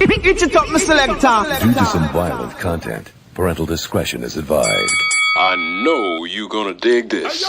Itch it up, my selector. Due to some violent content, parental discretion is advised. I know you gonna dig this.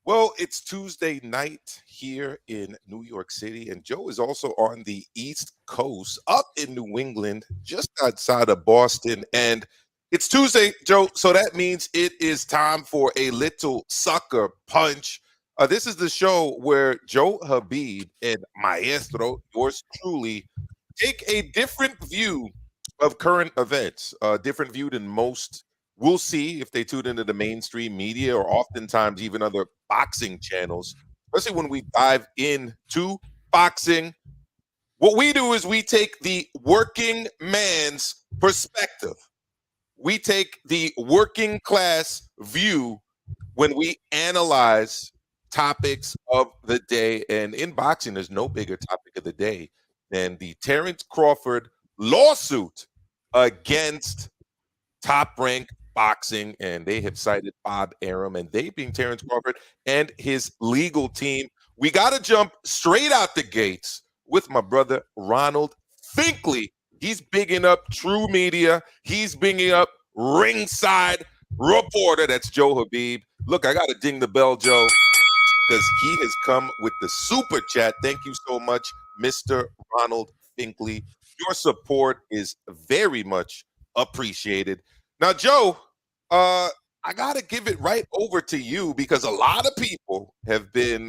Well, it's Tuesday night here in New York City, and Joe is also on the East Coast, up in New England, just outside of Boston. And it's Tuesday, Joe, so that means it is time for a little sucker punch. This is the show where Joe Habib and Maestro, yours truly, take a different view of current events, different view than most we'll see if they tune into the mainstream media or oftentimes even other boxing channels, especially when we dive into boxing. What we do is we take the working man's perspective. We take the working class view when we analyze topics of the day. And in boxing, there's no bigger topic of the day than the Terrence Crawford lawsuit against Top Rank Boxing, and they have cited Bob Arum, and they being Terrence Crawford and his legal team. We got to jump straight out the gates with my brother Ronald Finkley. He's bigging up True Media. He's bigging up Ringside Reporter. That's Joe Habib. Look, I got to ding the bell, Joe, because he has come with the super chat. Thank you so much, Mr. Ronald Finkley. Your support is very much appreciated. Now, Joe, I got to give it right over to you because a lot of people have been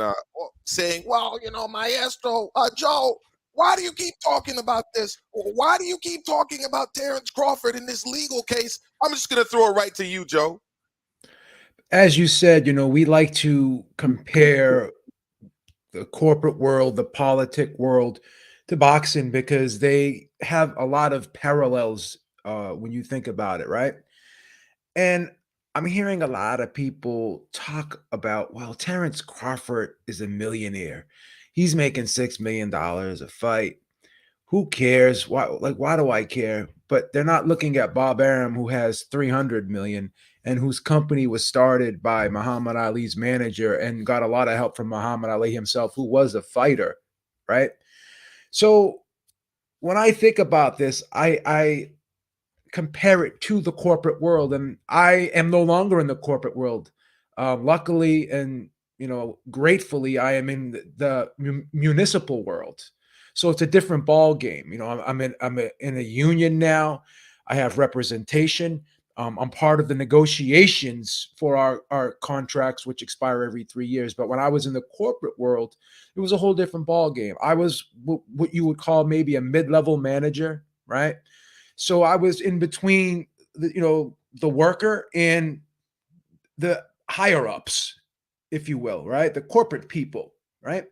saying, well, you know, Maestro, Joe, why do you keep talking about this? Why do you keep talking about Terrence Crawford in this legal case? I'm just going to throw it right to you, Joe. As you said, you know, we like to compare the corporate world, the politic world to boxing because they have a lot of parallels when you think about it, right? And I'm hearing a lot of people talk about, well, Terrence Crawford is a millionaire. He's making $6 million a fight. Who cares? Why do I care? But they're not looking at Bob Arum, who has 300 million and whose company was started by Muhammad Ali's manager and got a lot of help from Muhammad Ali himself, who was a fighter, right? So when I think about this, I compare it to the corporate world, and I am no longer in the corporate world. Luckily and gratefully, I am in the municipal world. So it's a different ball game. You know, I'm in a union now. I have representation. I'm part of the negotiations for our contracts, which expire every 3 years. But when I was in the corporate world, it was a whole different ball game. I was what you would call maybe a mid-level manager, right? So I was in between the worker and the higher ups, if you will, right? The corporate people, right?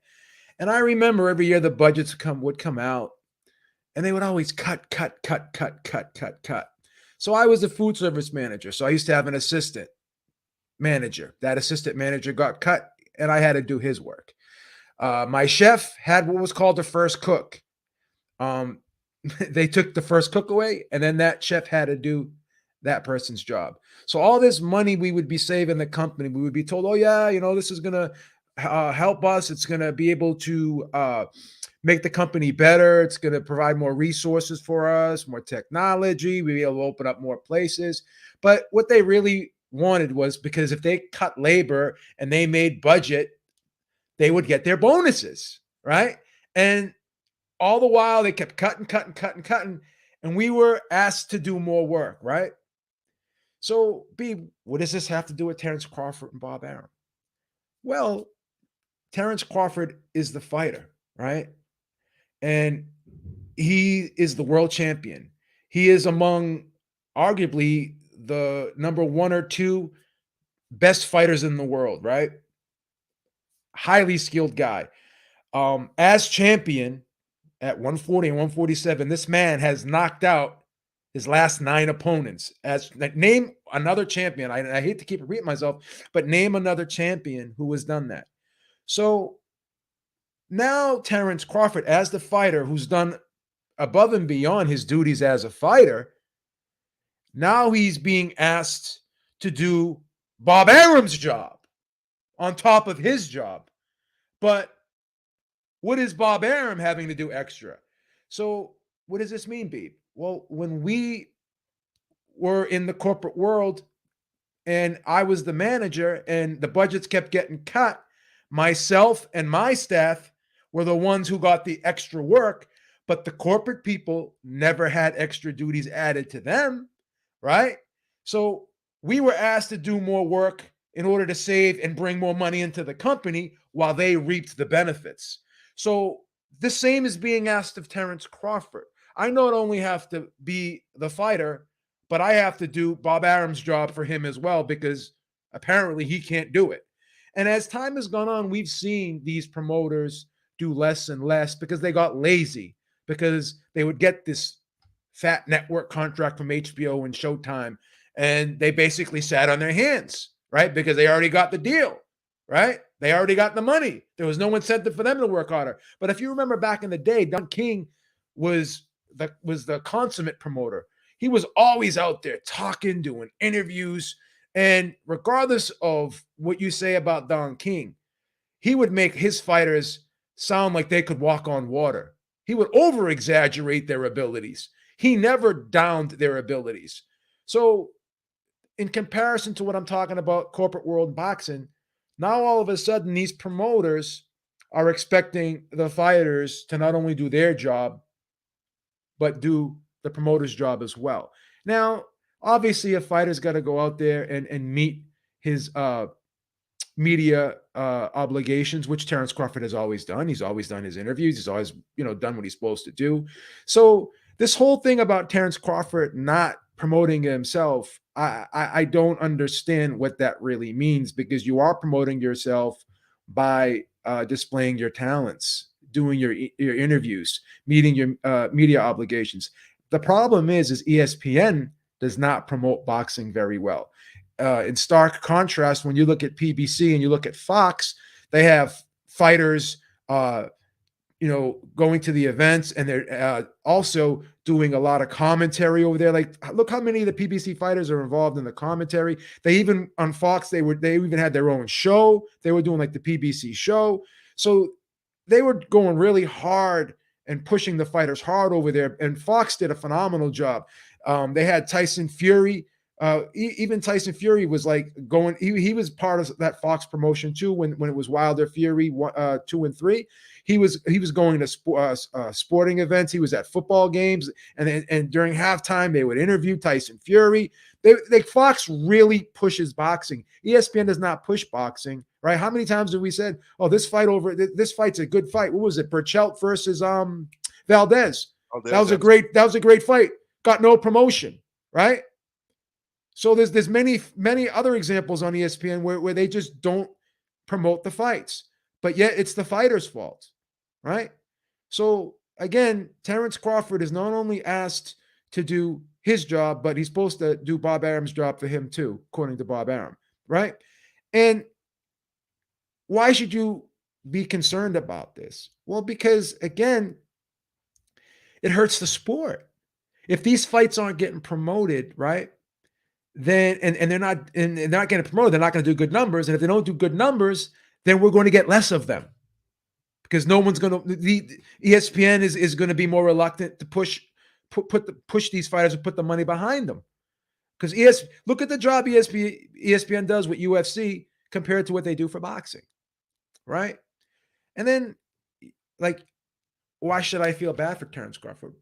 And I remember every year the budgets would come out and they would always cut. So I was the food service manager. So I used to have an assistant manager. That assistant manager got cut and I had to do his work. My chef had what was called the first cook. They took the first cook away, and then that chef had to do that person's job. So all this money we would be saving the company, we would be told, oh yeah, this is going to help us. It's going to be able to make the company better. It's going to provide more resources for us, more technology. We'll be able to open up more places. But what they really wanted was, because if they cut labor and they made budget, they would get their bonuses, right? And all the while they kept cutting, and we were asked to do more work, right? So, B, what does this have to do with Terrence Crawford and Bob Arum? Well, Terrence Crawford is the fighter, right? And he is the world champion. He is among arguably the number 1 or 2 best fighters in the world, right? Highly skilled guy. As champion at 140 and 147, this man has knocked out his last 9 opponents. Name another champion. I hate to keep repeating myself, but name another champion who has done that. So now Terrence Crawford, as the fighter who's done above and beyond his duties as a fighter, now he's being asked to do Bob Arum's job on top of his job. But what is Bob Arum having to do extra? So what does this mean, Beeb? Well, when we were in the corporate world and I was the manager and the budgets kept getting cut, myself and my staff were the ones who got the extra work, but the corporate people never had extra duties added to them, right? So we were asked to do more work in order to save and bring more money into the company while they reaped the benefits. So the same is being asked of Terrence Crawford. I not only have to be the fighter, but I have to do Bob Arum's job for him as well, because apparently he can't do it. And as time has gone on, we've seen these promoters do less and less because they got lazy, because they would get this fat network contract from HBO and Showtime, and they basically sat on their hands, right? Because they already got the deal, right? They already got the money. There was no incentive for them to work harder. But if you remember back in the day, Don King was the consummate promoter. He was always out there talking, doing interviews. And regardless of what you say about Don King, he would make his fighters sound like they could walk on water. He would over-exaggerate their abilities. He never downed their abilities. So in comparison to what I'm talking about, corporate world boxing, now all of a sudden these promoters are expecting the fighters to not only do their job, but do the promoter's job as well. Now, obviously, a fighter's got to go out there and meet his media obligations, which Terrence Crawford has always done. He's always done his interviews. He's always, done what he's supposed to do. So this whole thing about Terrence Crawford not promoting himself, I don't understand what that really means, because you are promoting yourself by displaying your talents, doing your interviews, meeting your media obligations. The problem is ESPN does not promote boxing very well. In stark contrast, when you look at PBC and you look at Fox, they have fighters, going to the events, and they're also doing a lot of commentary over there. Like, look how many of the PBC fighters are involved in the commentary. They even on Fox, they even had their own show. They were doing like the PBC show. So they were going really hard and pushing the fighters hard over there. And Fox did a phenomenal job. They had Tyson Fury. Even Tyson Fury was like going, he was part of that Fox promotion too, when it was Wilder Fury 2 and 3. He was going to sporting events. He was at football games, and during halftime they would interview Tyson Fury. Fox really pushes boxing. ESPN does not push boxing, right? How many times have we said, "Oh, this fight's a good fight"? What was it? Berchelt versus Valdez. That was a great fight. Got no promotion, right? So there's many other examples on ESPN where they just don't promote the fights, but yet it's the fighter's fault, right? So again, Terrence Crawford is not only asked to do his job, but he's supposed to do Bob Arum's job for him too, according to Bob Arum, right? And why should you be concerned about this? Well, because again, it hurts the sport. If these fights aren't getting promoted, right? then and they're not getting promoted, they're not going to do good numbers. And if they don't do good numbers, then we're going to get less of them because no one's going to. The ESPN is going to be more reluctant to push these fighters and put the money behind them because look at the job ESPN does with UFC compared to what they do for boxing, right? And then, like, why should I feel bad for Terrence Crawford?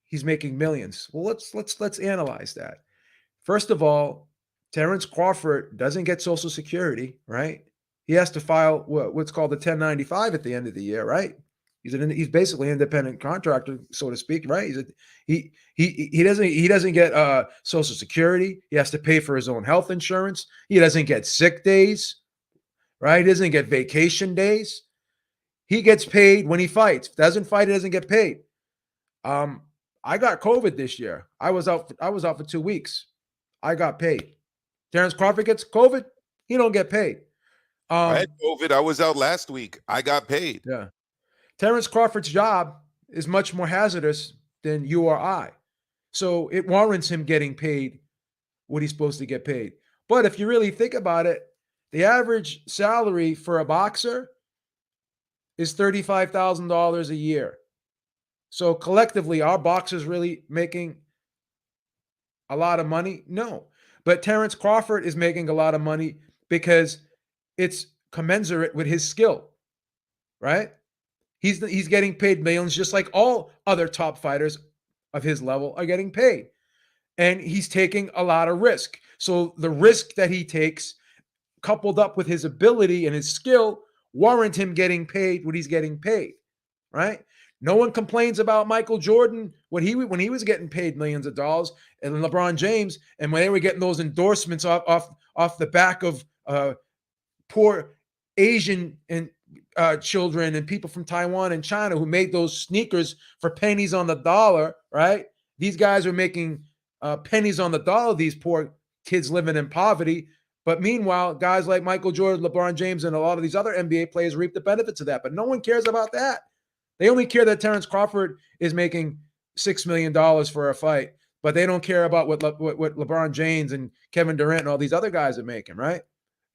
He's making millions. Well, let's analyze that. First of all, Terrence Crawford doesn't get Social Security, right? He has to file what's called a 1095 at the end of the year, right? He's basically an independent contractor, so to speak, right? He doesn't get Social Security. He has to pay for his own health insurance. He doesn't get sick days, right? He doesn't get vacation days. He gets paid when he fights. If he doesn't fight, he doesn't get paid. I got COVID this year. I was out for 2 weeks. I got paid. Terrence Crawford gets COVID. He don't get paid. I had COVID. I was out last week. I got paid. Yeah. Terrence Crawford's job is much more hazardous than you or I. So it warrants him getting paid what he's supposed to get paid. But if you really think about it, the average salary for a boxer is $35,000 a year. So collectively, are boxers really making a lot of money? No. But Terrence Crawford is making a lot of money because it's commensurate with his skill, right? He's getting paid millions just like all other top fighters of his level are getting paid. And he's taking a lot of risk. So the risk that he takes, coupled up with his ability and his skill, warrant him getting paid what he's getting paid, right? No one complains about Michael Jordan when he was getting paid millions of dollars, and LeBron James, and when they were getting those endorsements off the back of poor Asian and children and people from Taiwan and China who made those sneakers for pennies on the dollar, right? These guys were making pennies on the dollar. These poor kids living in poverty. But meanwhile, guys like Michael Jordan, LeBron James, and a lot of these other NBA players reap the benefits of that. But no one cares about that. They only care that Terrence Crawford is making $6 million for a fight, but they don't care about what LeBron James and Kevin Durant and all these other guys are making, right?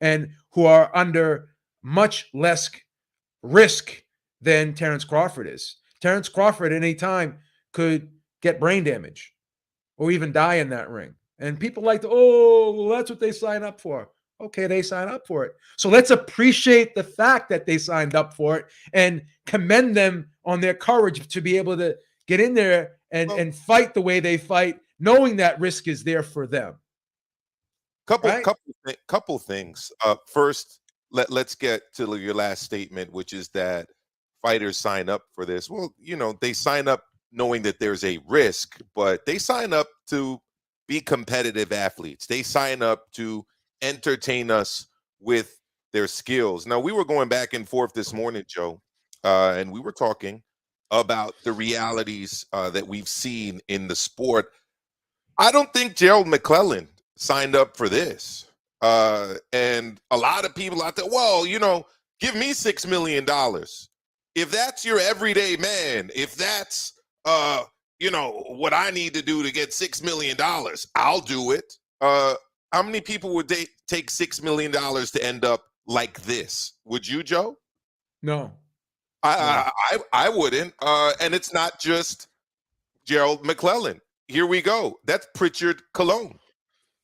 And who are under much less risk than Terrence Crawford is. Terrence Crawford at any time could get brain damage or even die in that ring. And people like that's what they sign up for. Okay, they sign up for it. So let's appreciate the fact that they signed up for it and commend them on their courage to be able to get in there and fight the way they fight, knowing that risk is there for them. Couple things. First, let's get to your last statement, which is that fighters sign up for this. Well, they sign up knowing that there's a risk, but they sign up to be competitive athletes. They sign up to entertain us with their skills. Now, we were going back and forth this morning, Joe, and we were talking about the realities that we've seen in the sport. I don't think Gerald McClellan signed up for this. And a lot of people out there, well, give me $6 million. If that's your everyday man, if that's, what I need to do to get $6 million, I'll do it. How many people would they take $6 million to end up like this? Would you, Joe? No. I wouldn't. And it's not just Gerald McClellan. Here we go. That's Pritchard Colon.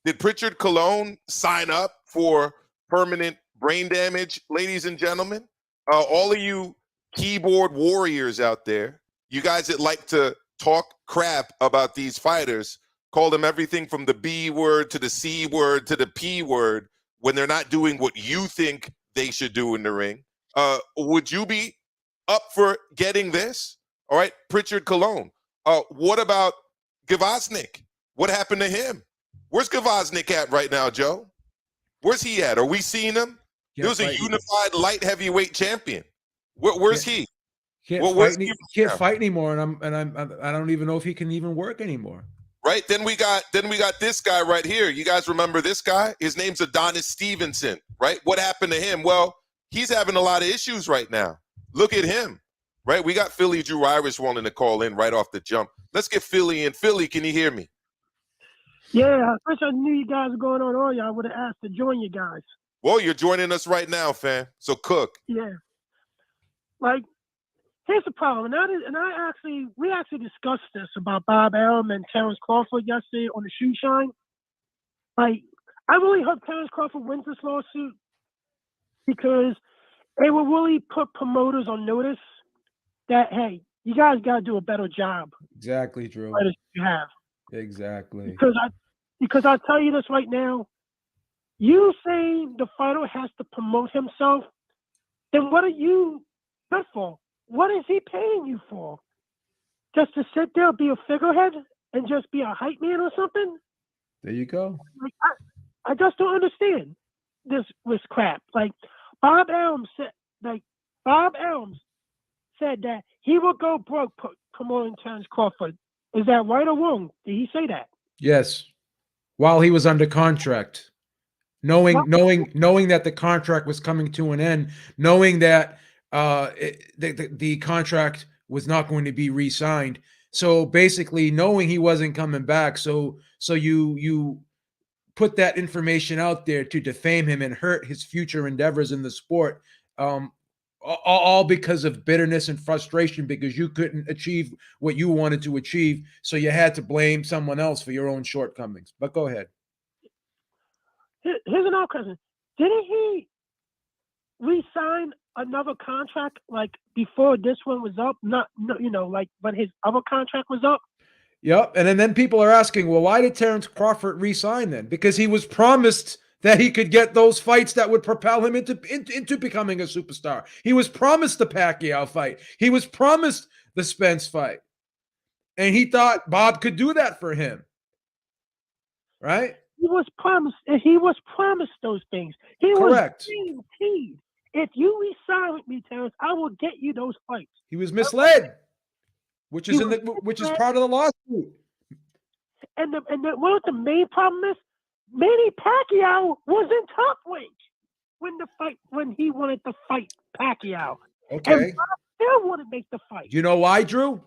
Did Pritchard Colon sign up for permanent brain damage, ladies and gentlemen? All of you keyboard warriors out there, you guys that like to talk crap about these fighters, call them everything from the B word to the C word to the P word when they're not doing what you think they should do in the ring. Would you be up for getting this? All right, Pritchard Colon. What about Gvozdyk? What happened to him? Where's Gvozdyk at right now, Joe? Where's he at? Are we seeing him? He was a unified light heavyweight champion. Where's he? Can't fight anymore, and I don't even know if he can even work anymore. Right. Then we got this guy right here. You guys remember this guy? His name's Adonis Stevenson. Right. What happened to him? Well, he's having a lot of issues right now. Look at him. Right. We got Philly Drew Irish wanting to call in right off the jump. Let's get Philly in. Philly, can you hear me? Yeah, I wish I knew you guys were going on earlier. I would have asked to join you guys. Well, you're joining us right now, fam. So cook. Yeah. Like, here's the problem. We actually discussed this about Bob Arum and Terrence Crawford yesterday on the Shoe Shine. Like, I really hope Terrence Crawford wins this lawsuit because it will really put promoters on notice that, hey, you guys got to do a better job. Exactly, Drew. That you have. Exactly. Because I'll tell you this right now. You say the fighter has to promote himself, then what are you good for? What is he paying you for? Just to sit there, be a figurehead, and just be a hype man or something? There you go. Like, I just don't understand this crap. Like Bob Arum said that he will go broke promoting Terrence Crawford. Is that right or wrong? Did he say that? Yes. While he was under contract. Knowing that the contract was coming to an end, knowing that the contract was not going to be re-signed. So basically, knowing he wasn't coming back, so you put that information out there to defame him and hurt his future endeavors in the sport, all because of bitterness and frustration because you couldn't achieve what you wanted to achieve, so you had to blame someone else for your own shortcomings. But go ahead. Here's another question. Didn't he re-sign another contract like before this one was up? But his other contract was up? Yep. And then people are asking, well, why did Terrence Crawford re-sign then? Because he was promised that he could get those fights that would propel him into becoming a superstar. He was promised the Pacquiao fight. He was promised the Spence fight. And he thought Bob could do that for him. Right? He was promised those things. Correct. Was guaranteed. If you resign with me, Terrence, I will get you those fights. He was misled, which is part of the lawsuit. And what the main problem is? Manny Pacquiao was in top weight when he wanted to fight Pacquiao. Okay. And Bob still wanted to make the fight. Do you know why, Drew?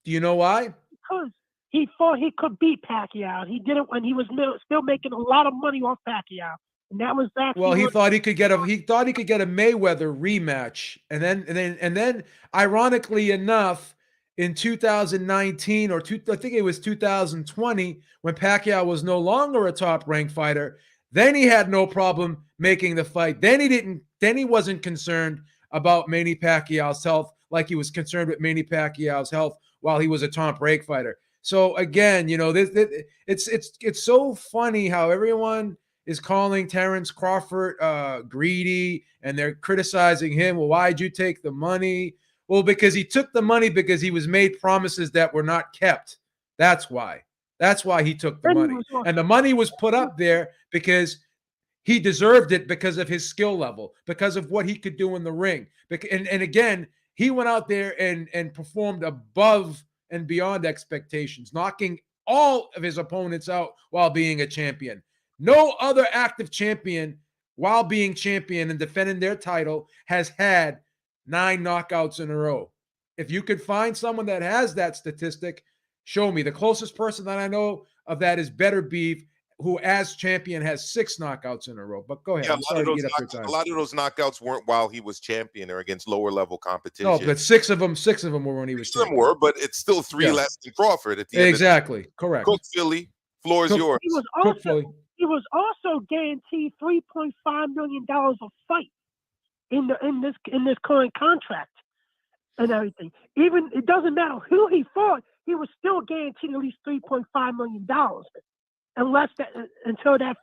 Do you know why? Because he thought he could beat Pacquiao. He did it when he was still making a lot of money off Pacquiao, and that was actually. Well, he thought he could get a Mayweather rematch, and then, ironically enough, in 2019 I think it was 2020, when Pacquiao was no longer a top-ranked fighter, then he had no problem making the fight. Then he wasn't concerned about Manny Pacquiao's health like he was concerned with Manny Pacquiao's health while he was a top-ranked fighter. So again, it's so funny how everyone is calling Terrence Crawford greedy, and they're criticizing him. Well, why'd you take the money? Well, because he took the money because he was made promises that were not kept. That's why. That's why he took the money. And the money was put up there because he deserved it because of his skill level, because of what he could do in the ring. And again, he went out there and performed above and beyond expectations, knocking all of his opponents out while being a champion. No other active champion, while being champion and defending their title, has had 9 knockouts in a row. If you could find someone that has that statistic, show me. The closest person that I know of that is Better Beef, who as champion has 6 knockouts in a row. But go ahead. Yeah, I'm sorry to get up your time. A lot of those knockouts weren't while he was champion or against lower level competition. No, but 6 of them were when he was champion. Some were, but it's still 3 less than Crawford at the end. Exactly. Correct. Cook Philly, floor is yours. He was also guaranteed $3.5 million a fight in this current contract and everything. Even it doesn't matter who he fought, he was still guaranteed at least $3.5 million. Until that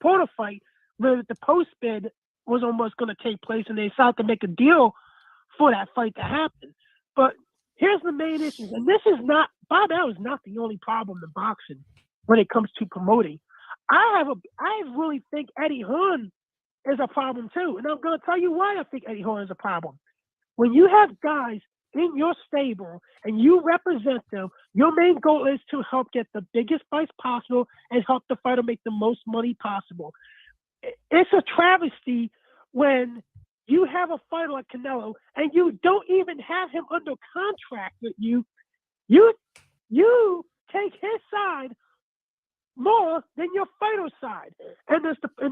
Porter fight, where the post bid was almost going to take place, and they decided to make a deal for that fight to happen. But here's the main issue, and Bob Arum is not the only problem in boxing when it comes to promoting. I really think Eddie Hearn is a problem too, and I'm going to tell you why I think Eddie Hearn is a problem. When you have guys in your stable and you represent them, your main goal is to help get the biggest price possible and help the fighter make the most money possible. It's a travesty when you have a fighter like Canelo and you don't even have him under contract with you. You take his side more than your fighter side. And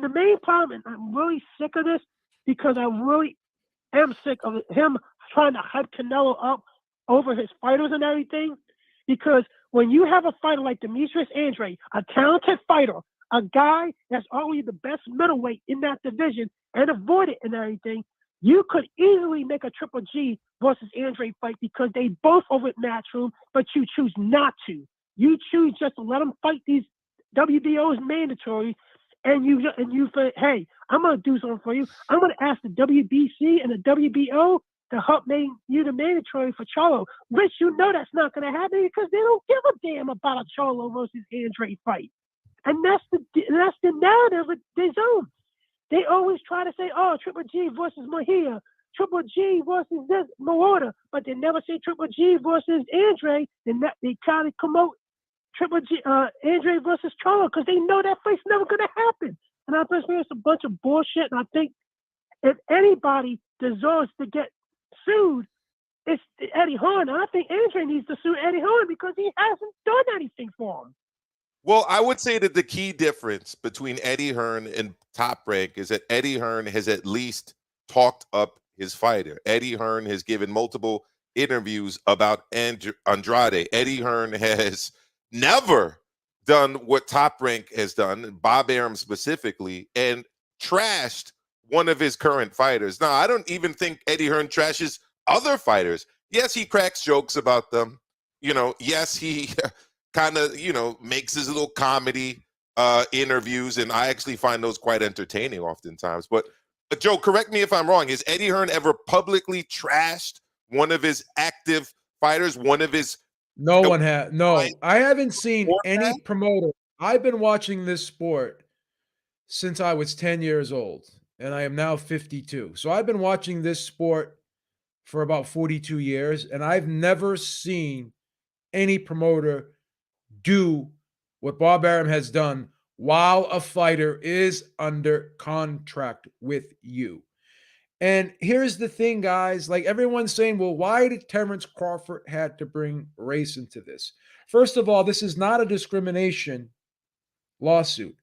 the main problem, and I'm really sick of this because I really am sick of him trying to hype Canelo up over his fighters and everything. Because when you have a fighter like Demetrius Andrade, a talented fighter, a guy that's already the best middleweight in that division and avoid it and everything, you could easily make a Triple G versus Andrade fight because they both over at Matchroom, but you choose not to. You choose just to let them fight these WBOs mandatory, and you say, hey, I'm going to do something for you. I'm going to ask the WBC and the WBO to help make you the mandatory for Charlo, which you know that's not going to happen because they don't give a damn about a Charlo versus Andrade fight. And that's the narrative of their zone. They always try to say, oh, Triple G versus Mejia, Triple G versus this Moroda, but they never say Triple G versus Andrade. They try to promote Triple G, Andrade versus Charlo because they know that fight's never going to happen. And I think it's a bunch of bullshit. And I think if anybody deserves to get sued, it's Eddie Hearn. And I think Andrade needs to sue Eddie Hearn because he hasn't done anything for him. Well, I would say that the key difference between Eddie Hearn and Top Rank is that Eddie Hearn has at least talked up his fighter. Eddie Hearn has given multiple interviews about Andrade. Eddie Hearn has never done what Top Rank has done, Bob Arum specifically, and trashed one of his current fighters. Now, I don't even think Eddie Hearn trashes other fighters. Yes, he cracks jokes about them. Yes, he kind of, makes his little comedy interviews, and I actually find those quite entertaining oftentimes. But Joe, correct me if I'm wrong. Has Eddie Hearn ever publicly trashed one of his active fighters, one of his No one has. No, I haven't seen Or any that? promoter. I've been watching this sport since I was 10 years old, and I am now 52. So I've been watching this sport for about 42 years, and I've never seen any promoter do what Bob Arum has done while a fighter is under contract with you. And here's the thing, guys. Like everyone's saying, well, why did Terrence Crawford had to bring race into this? First of all, this is not a discrimination lawsuit.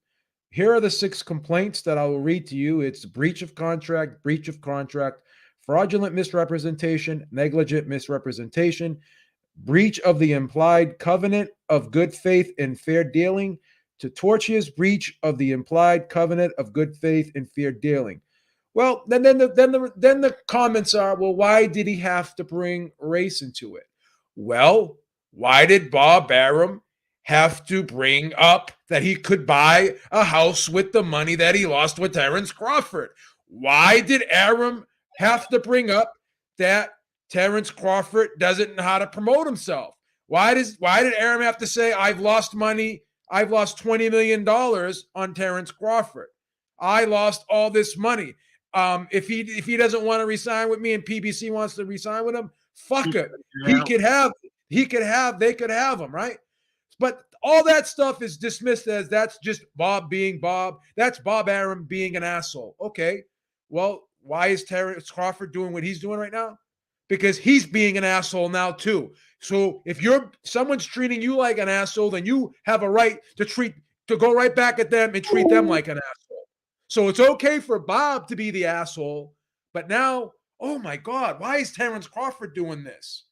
Here are the 6 complaints that I will read to you. It's breach of contract, fraudulent misrepresentation, negligent misrepresentation, breach of the implied covenant of good faith and fair dealing, to tortious breach of the implied covenant of good faith and fair dealing. Well, then the comments are, well, why did he have to bring race into it? Well, why did Bob Arum have to bring up that he could buy a house with the money that he lost with Terrence Crawford? Why did Arum have to bring up that Terrence Crawford doesn't know how to promote himself? Why did Arum have to say, I've lost money, I've lost $20 million on Terrence Crawford? I lost all this money. If he doesn't want to resign with me and PBC wants to resign with him, fuck it. They could have him, right? But all that stuff is dismissed as that's just Bob being Bob. That's Bob Arum being an asshole. Okay. Well, why is Terrence Crawford doing what he's doing right now? Because he's being an asshole now too. So if someone's treating you like an asshole, then you have a right to go right back at them and treat them like an asshole. So it's okay for Bob to be the asshole, but now, oh my God, why is Terrence Crawford doing this?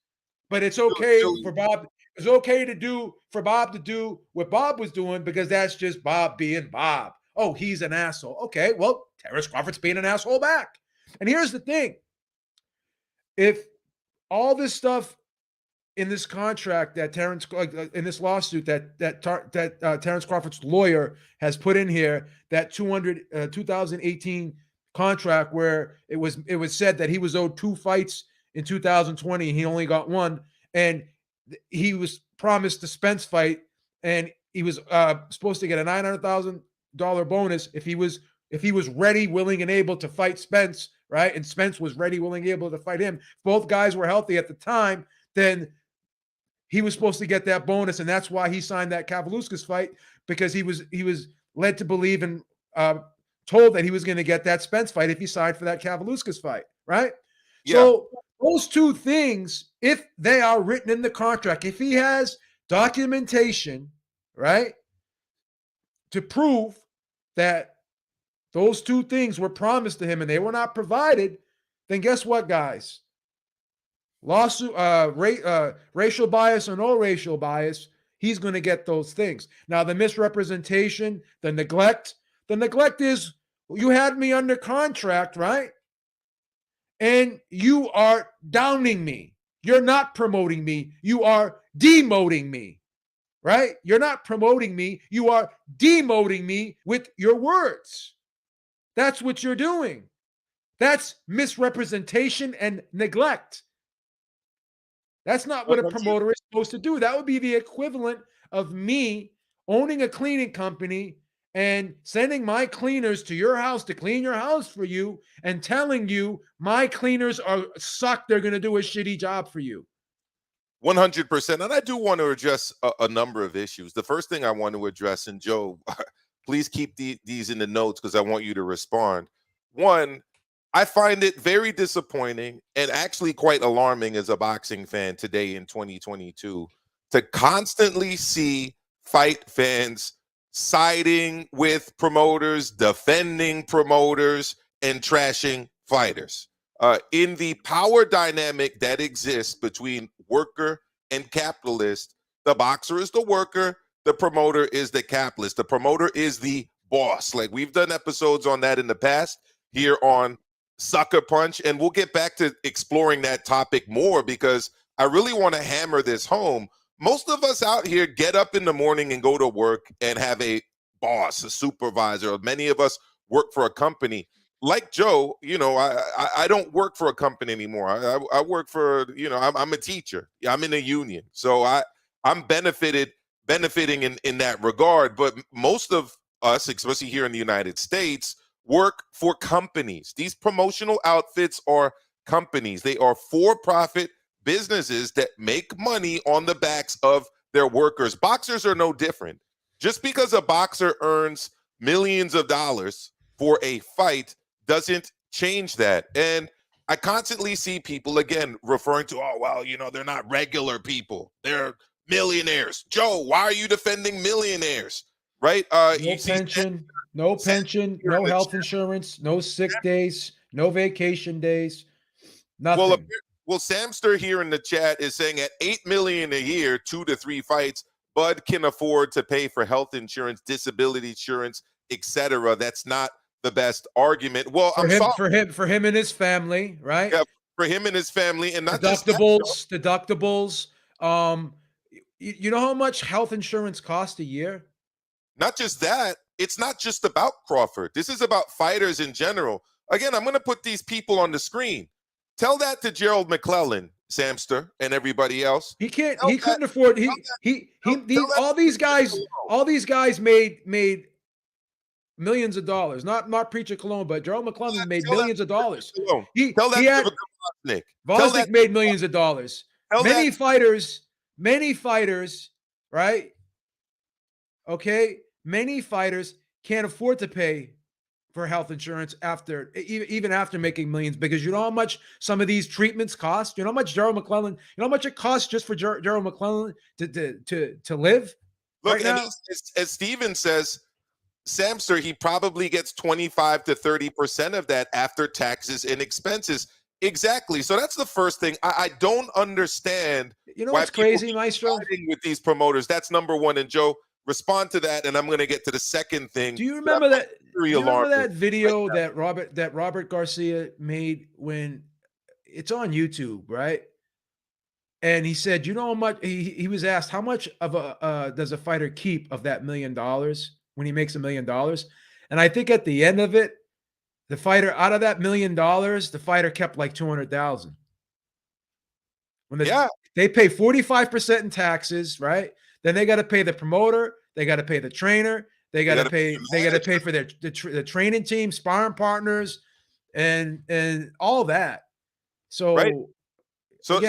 But it's okay for Bob. It's okay for Bob to do what Bob was doing because that's just Bob being Bob. Oh, he's an asshole. Okay, well, Terrence Crawford's being an asshole back. And here's the thing. If all this stuff in this contract that in this lawsuit that Terrence Crawford's lawyer has put in here, that 2018 contract where it was said that he was owed 2 fights in 2020 and he only got 1, and he was promised the Spence fight, and he was supposed to get a $900,000 bonus if he was ready, willing, and able to fight Spence, right? And Spence was ready, willing, able to fight him. Both guys were healthy at the time. Then he was supposed to get that bonus, and that's why he signed that Kavaluskas fight, because he was led to believe and told that he was going to get that Spence fight if he signed for that Kavaluskas fight, right? Yeah. So those 2 things, if they are written in the contract, if he has documentation, right, to prove that those two things were promised to him and they were not provided, then guess what, guys? Lawsuit, racial bias or no racial bias, he's going to get those things. Now, the misrepresentation, the neglect is you had me under contract, right? And you are downing me. You're not promoting me. You are demoting me, right? You're not promoting me. You are demoting me with your words. That's what you're doing. That's misrepresentation and neglect. That's not what a promoter is supposed to do. That would be the equivalent of me owning a cleaning company and sending my cleaners to your house to clean your house for you and telling you my cleaners suck. They're going to do a shitty job for you. 100%. And I do want to address a number of issues. The first thing I want to address, and Joe, please keep these in the notes because I want you to respond. One, I find it very disappointing and actually quite alarming as a boxing fan today in 2022 to constantly see fight fans siding with promoters, defending promoters, and trashing fighters. In the power dynamic that exists between worker and capitalist, the boxer is the worker, the promoter is the capitalist. The promoter is the boss. Like, we've done episodes on that in the past here on Sucker Punch, and we'll get back to exploring that topic more because I really want to hammer this home. Most of us out here get up in the morning and go to work and have a boss, a supervisor. Many of us work for a company. Like Joe, I don't work for a company anymore. I work for, I'm a teacher. I'm in a union. So I'm benefiting in that regard. But most of us, especially here in the United States, work for companies. These promotional outfits are companies. They are for-profit businesses that make money on the backs of their workers. Boxers are no different. Just because a boxer earns millions of dollars for a fight doesn't change that. And I constantly see people, again, referring to, oh, well, they're not regular people. They're millionaires. Joe, why are you defending millionaires? Right? No pension, no health insurance, no sick days, no vacation days, nothing. Well, Samster here in the chat is saying at $8 million a year, 2 to 3 fights, Bud can afford to pay for health insurance, disability insurance, etc. That's not the best argument. Well, for him and his family, right? Yeah, for him and his family, and not deductibles. You know how much health insurance costs a year? Not just that. It's not just about Crawford. This is about fighters in general. Again, I'm going to put these people on the screen. Tell that to Gerald McClellan, Samster, and everybody else. He can't. He couldn't afford. All these guys made millions of dollars. Not Preacher Cologne, but Gerald McClellan made millions of dollars. Vosnick made millions of dollars. Many fighters, right? Okay, many fighters can't afford to pay for health insurance even after making millions, because you know how much some of these treatments cost. You know how much Gerald McClellan. You know how much it costs just for Gerald McClellan to live. Look, right and now? As Steven says, Samster, he probably gets 25 to 30% of that after taxes and expenses. Exactly. So that's the first thing. I don't understand. You know what's crazy, Maestro? With these promoters, that's number one. And Joe, respond to that, and I'm going to get to the second thing. Do you remember that? Video that Robert Garcia made when it's on YouTube, right? And he said, you know how much he was asked, how much of does a fighter keep of that $1 million when he makes $1 million? And I think at the end of it, the fighter, out of that $1 million, the fighter kept like 200,000. They pay 45% in taxes, right? Then they got to pay the promoter, they got to pay the trainer, they got to pay for the training team, sparring partners, and all that. So, right. So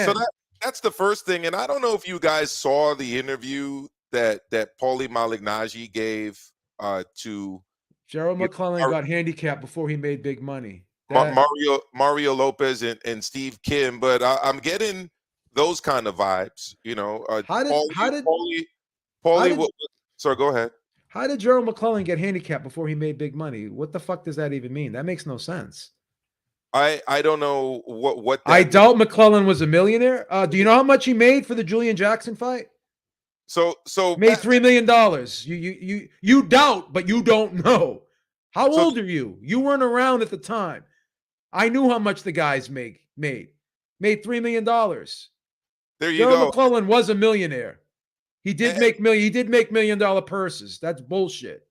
that's the first thing. And I don't know if you guys saw the interview that Paulie Malignaggi gave to Gerald McClellan got handicapped before he made big money. Mario Lopez and Steve Kim, but I'm getting those kind of vibes. Sorry, go ahead. How did Gerald McClellan get handicapped before he made big money? What the fuck does that even mean? That makes no sense. I don't know what that I means. doubt McClellan was a millionaire. Do you know how much he made for the Julian Jackson fight? So Made $3 million. You doubt, but you don't know. How So- old are you? You weren't around at the time. I knew how much the guys made. Made $3 million. there you Gerald go. McClellan was a millionaire. He did make $1 million purses. That's bullshit.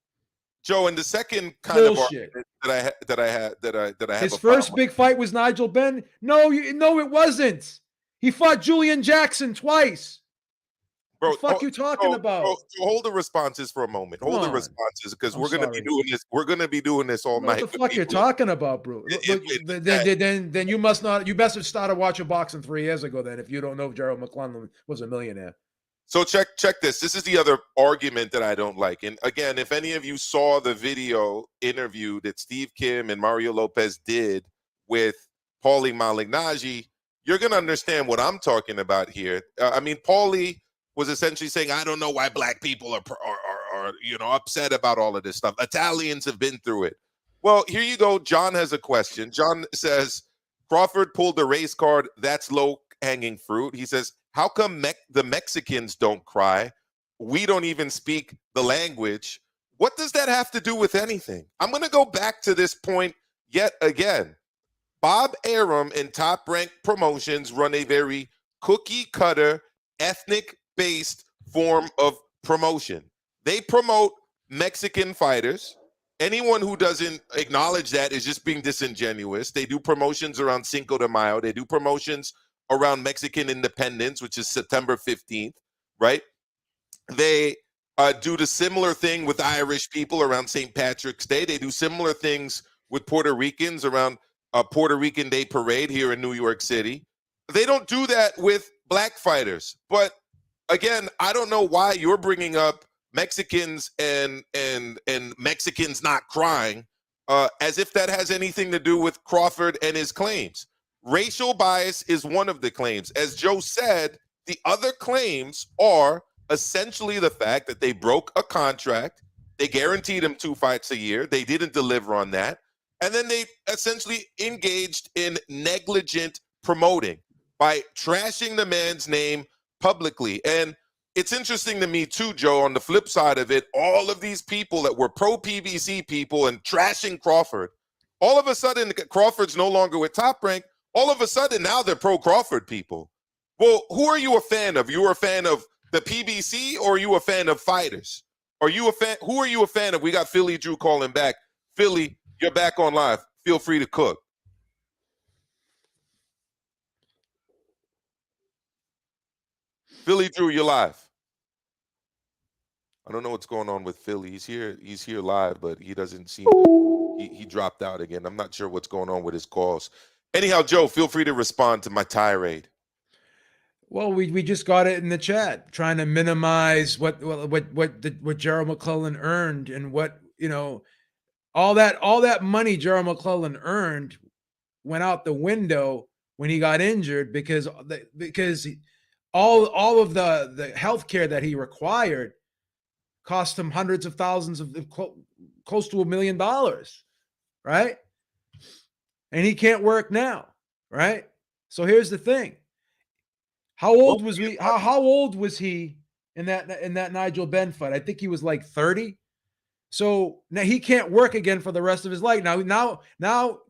Joe, and the second kind Bullshit. of argument that I have His a first problem big fight was Nigel Benn. No, it wasn't. He fought Julian Jackson twice. bro. The fuck you talking about? Bro, hold the responses for a moment. Come Hold the on. responses because I'm we're gonna be sorry. doing this. We're gonna be doing this all I don't know night. what the with fuck you're people. talking about, bro? It- Then you must not. You must have started watching boxing 3 years ago. Then, if you don't know if Gerald McClellan was a millionaire. So check this. This is the other argument that I don't like. And again, if any of you saw the video interview that Steve Kim and Mario Lopez did with Paulie Malignaggi, you're gonna understand what I'm talking about here. I mean, Paulie was essentially saying, "I don't know why black people are upset about all of this stuff. Italians have been through it." Well, here you go. John has a question. John says, "Crawford pulled the race card. That's low hanging fruit." He says, "How come the Mexicans don't cry? We don't even speak the language." What does that have to do with anything? I'm going to go back to this point yet again. Bob Arum and Top Rank Promotions run a very cookie cutter, ethnic based form of promotion. They promote Mexican fighters. Anyone who doesn't acknowledge that is just being disingenuous. They do promotions around Cinco de Mayo. They do promotions around Mexican independence, which is September 15th, right? They do the similar thing with Irish people around St. Patrick's Day. They do similar things with Puerto Ricans around Puerto Rican Day Parade here in New York City. They don't do that with black fighters. But again, I don't know why you're bringing up Mexicans and Mexicans not crying as if that has anything to do with Crawford and his claims. Racial bias is one of the claims. As Joe said, the other claims are essentially the fact that they broke a contract. They guaranteed him 2 fights a year. They didn't deliver on that. And then they essentially engaged in negligent promoting by trashing the man's name publicly. And it's interesting to me too, Joe, on the flip side of it, all of these people that were pro-PBC people and trashing Crawford, all of a sudden Crawford's no longer with Top Rank. All of a sudden now they're pro-Crawford people. Well, who are you a fan of? You are a fan of the PBC or are you a fan of fighters? Are you a fan? Who are you a fan of? We got Philly Drew calling back. Philly, you're back on live. Feel free to cook. Philly Drew, you're live. I don't know what's going on with Philly. He's here live, but he doesn't seem to, he dropped out again. I'm not sure what's going on with his calls. Anyhow, Joe, feel free to respond to my tirade. Well, we just got it in the chat, trying to minimize what Gerald McClellan earned and what, all that money Gerald McClellan earned went out the window when he got injured because all of the health care that he required cost him hundreds of thousands of close to $1 million, right? And he can't work now, right? So here's the thing. How old was he in that Nigel Benn fight? I think he was like 30. So now he can't work again for the rest of his life. Now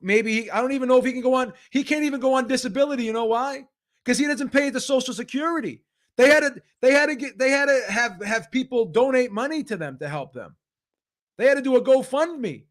maybe I don't even know if he can go on. He can't even go on disability. You know why? Because he doesn't pay the Social Security. They had to have people donate money to them to help them. They had to do a GoFundMe.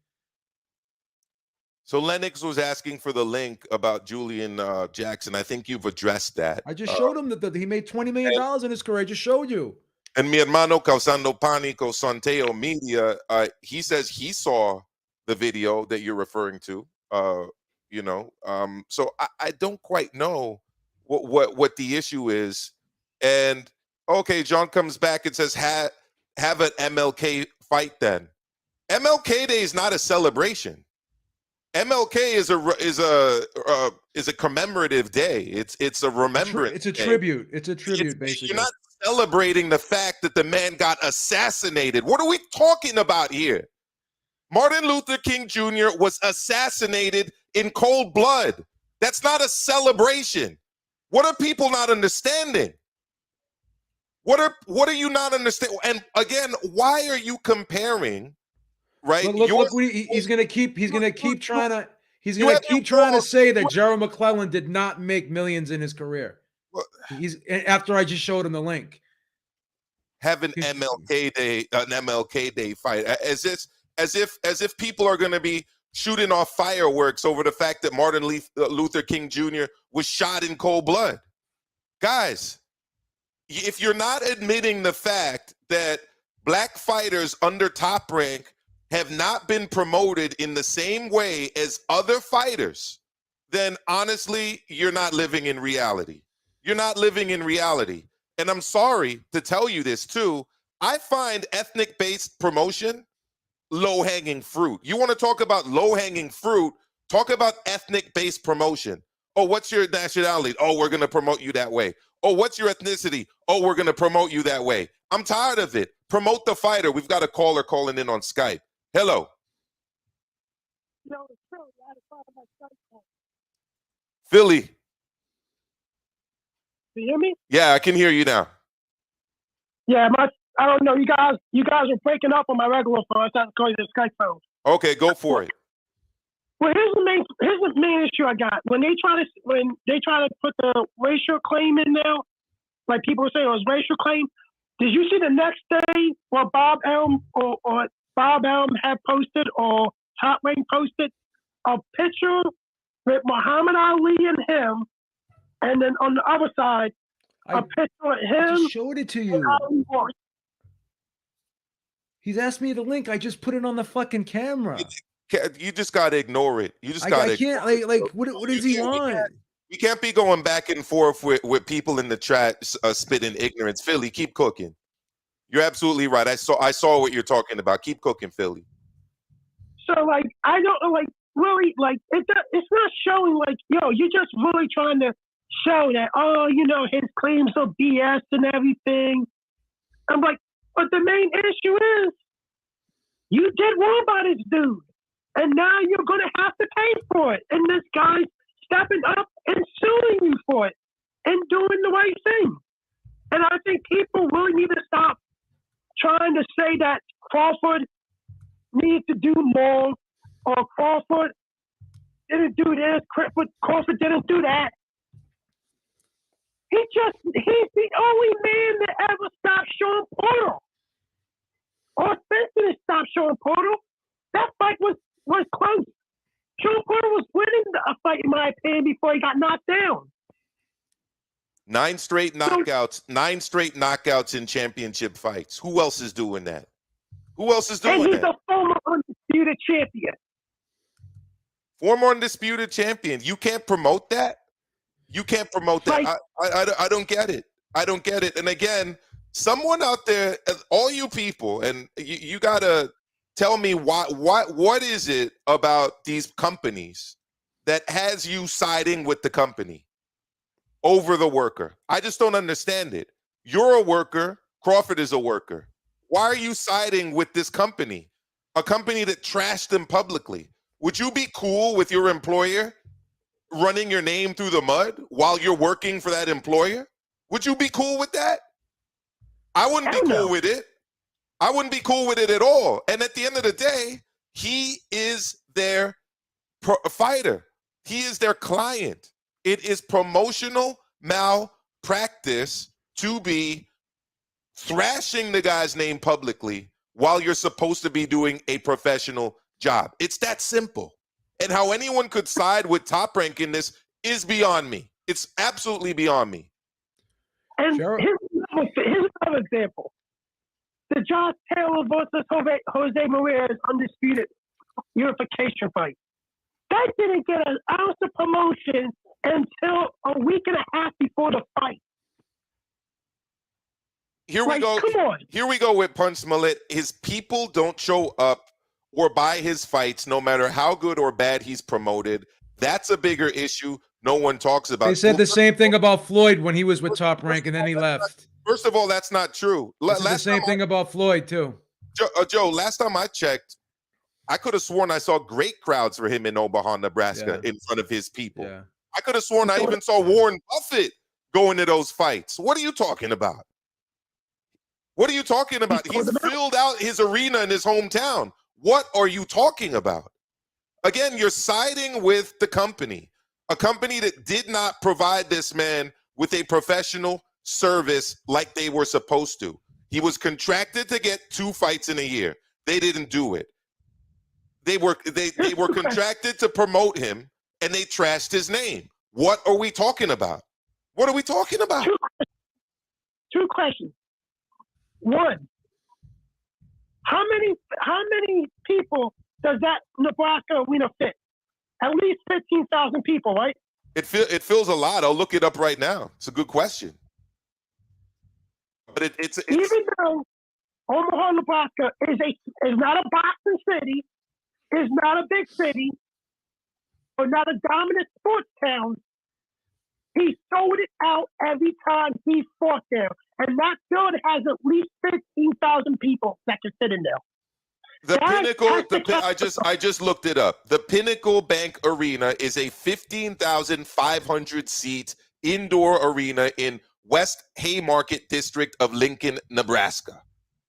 So Lennox was asking for the link about Julian Jackson. I think you've addressed that. I just showed him that he made $20 million in his career. I just showed you. And mi hermano causando pánico, Santeo Media, he says he saw the video that you're referring to. So I don't quite know what the issue is. And okay, John comes back and says have an MLK fight then. MLK Day is not a celebration. MLK is a commemorative day. It's a remembrance. It's a day. tribute. It's a tribute, basically. You're not celebrating the fact that the man got assassinated. What are we talking about here? Martin Luther King Jr. was assassinated in cold blood. That's not a celebration. What are people not understanding? What are you not understanding? And again, why are you comparing? Right? Look what he's gonna keep trying to say that Gerald McClellan did not make millions in his career. He's after I just showed him the link. Have an MLK Day fight as if people are going to be shooting off fireworks over the fact that Martin Luther King Jr. was shot in cold blood. Guys, if you're not admitting the fact that black fighters under Top Rank have not been promoted in the same way as other fighters, then honestly, you're not living in reality. You're not living in reality. And I'm sorry to tell you this too. I find ethnic-based promotion low-hanging fruit. You want to talk about low-hanging fruit, talk about ethnic-based promotion. Oh, what's your nationality? Oh, we're going to promote you that way. Oh, what's your ethnicity? Oh, we're going to promote you that way. I'm tired of it. Promote the fighter. We've got a caller calling in on Skype. Hello. No, it's true. I had a problem with my Skype call. Philly. Can you hear me? Yeah, I can hear you now. Yeah, I don't know. You guys are breaking up on my regular phone. I have to call you the Skype phone. Okay, go for it. Well, here's the main issue I got. When they try to put the racial claim in there, like people were saying, it was racial claim. Did you see the next day what Bob Elm or Bob Elm had posted or Top Rank posted a picture with Muhammad Ali and him, and then on the other side, a picture of him. I just showed it to you. He's asked me the link. I just put it on the fucking camera. You just gotta ignore it. You just gotta. I can't. What does he want? You can't be going back and forth with people in the chat spitting ignorance. Philly, keep cooking. You're absolutely right. I saw what you're talking about. Keep cooking, Philly. So I don't know, really, it's not showing you're just really trying to show that, his claims are BS and everything. I'm like, but the main issue is you did wrong by this dude, and now you're going to have to pay for it. And this guy's stepping up and suing you for it and doing the right thing. And I think people really need to stop trying to say that Crawford needs to do more or Crawford didn't do this, Crawford didn't do that. He's the only man that ever stopped Sean Porter. Or Spence didn't stop Sean Porter. That fight was close. Sean Porter was winning a fight, in my opinion, before he got knocked down. 9 straight knockouts in championship fights. Who else is doing that? Who else is doing that? And he's a former undisputed champion. Former undisputed champion. You can't promote that? You can't promote that. I don't get it. I don't get it. And again, someone out there, all you people, and you got to tell me what is it about these companies that has you siding with the company over the worker? I just don't understand it. You're a worker. Crawford is a worker. Why are you siding with this company? A company that trashed them publicly. Would you be cool with your employer running your name through the mud while you're working for that employer? Would you be cool with that? I wouldn't be cool with it. I wouldn't be cool with it at all. And at the end of the day, he is their fighter. He is their client. It is promotional malpractice to be thrashing the guy's name publicly while you're supposed to be doing a professional job. It's that simple. And how anyone could side with Top Rank in this is beyond me. It's absolutely beyond me. And here's another example. The Josh Taylor versus Jose Maria's undisputed unification fight. That didn't get an ounce of promotion until a week and a half before the fight. Here we go. Come on. Here we go with Punch Millet. His people don't show up or buy his fights, no matter how good or bad he's promoted. That's a bigger issue no one talks about. They said the same thing about Floyd when he was with Top Rank and then he left. First of all, that's not true. This is the same thing about Floyd too. Joe, last time I checked, I could have sworn I saw great crowds for him in Omaha, Nebraska, in front of his people. Yeah. I could have sworn I even saw Warren Buffett going to those fights. What are you talking about? What are you talking about? He's filled out his arena in his hometown. What are you talking about? Again, you're siding with the company, a company that did not provide this man with a professional service like they were supposed to. He was contracted to get 2 fights in a year. They didn't do it. They were contracted to promote him, and they trashed his name. What are we talking about? What are we talking about? Two questions. One, how many people does that Nebraska arena fit? At least 15,000 people, right? It feels a lot. I'll look it up right now. It's a good question. But it's even though Omaha, Nebraska is not a boxing city, is not a big city, or not a dominant sports town, he sold it out every time he fought there. And that field has at least 15,000 people that can fit in there. The Pinnacle, I just looked it up. The Pinnacle Bank Arena is a 15,500 seat indoor arena in West Haymarket District of Lincoln, Nebraska.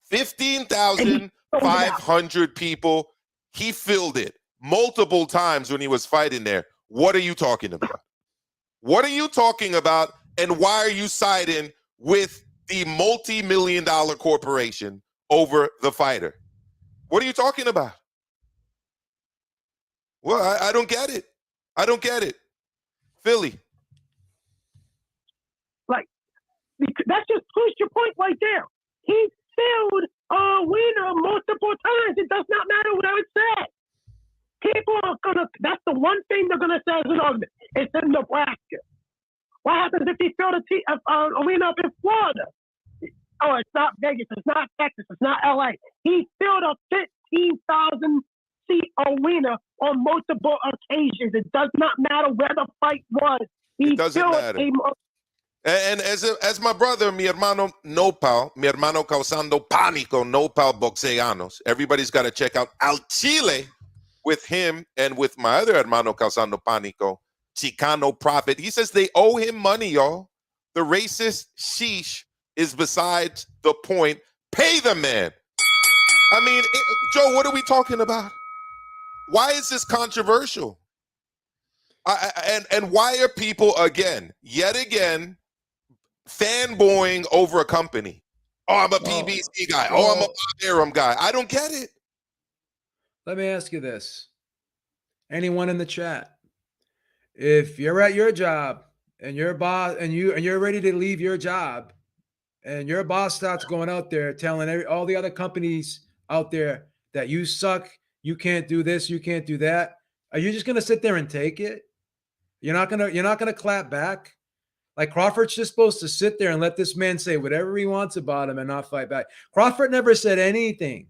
15,500 people. He filled it multiple times when he was fighting there. What are you talking about? What are you talking about? And why are you siding with the multi-million-dollar corporation over the fighter? What are you talking about? Well, I don't get it. I don't get it. Philly. Like, that just proves your point right there. He filled a winner multiple times. It does not matter what I would say. People are that's the one thing they're gonna say as an argument. It's in Nebraska. What happens if he filled a arena up in Florida? Oh, it's not Vegas, it's not Texas, it's not LA. He filled a 15,000 seat arena on multiple occasions. It does not matter where the fight was. It doesn't matter. And as my brother, mi hermano Nopal, mi hermano causando pánico, Nopal Boxeanos. Everybody's got to check out Al Chile with him and with my other hermano causando pánico, Chicano Prophet. He says they owe him money, y'all. The racist sheesh is besides the point. Pay the man. I mean, Joe, what are we talking about? Why is this controversial? And why are people yet again, fanboying over a company? Oh, I'm a PBC guy. Oh, I'm a Bob Arum guy. I don't get it. Let me ask you this. Anyone in the chat, if you're at your job and your boss and you're ready to leave your job, and your boss starts going out there telling all the other companies out there that you suck, you can't do this, you can't do that, are you just gonna sit there and take it? You're not gonna clap back? Like, Crawford's just supposed to sit there and let this man say whatever he wants about him and not fight back. Crawford never said anything.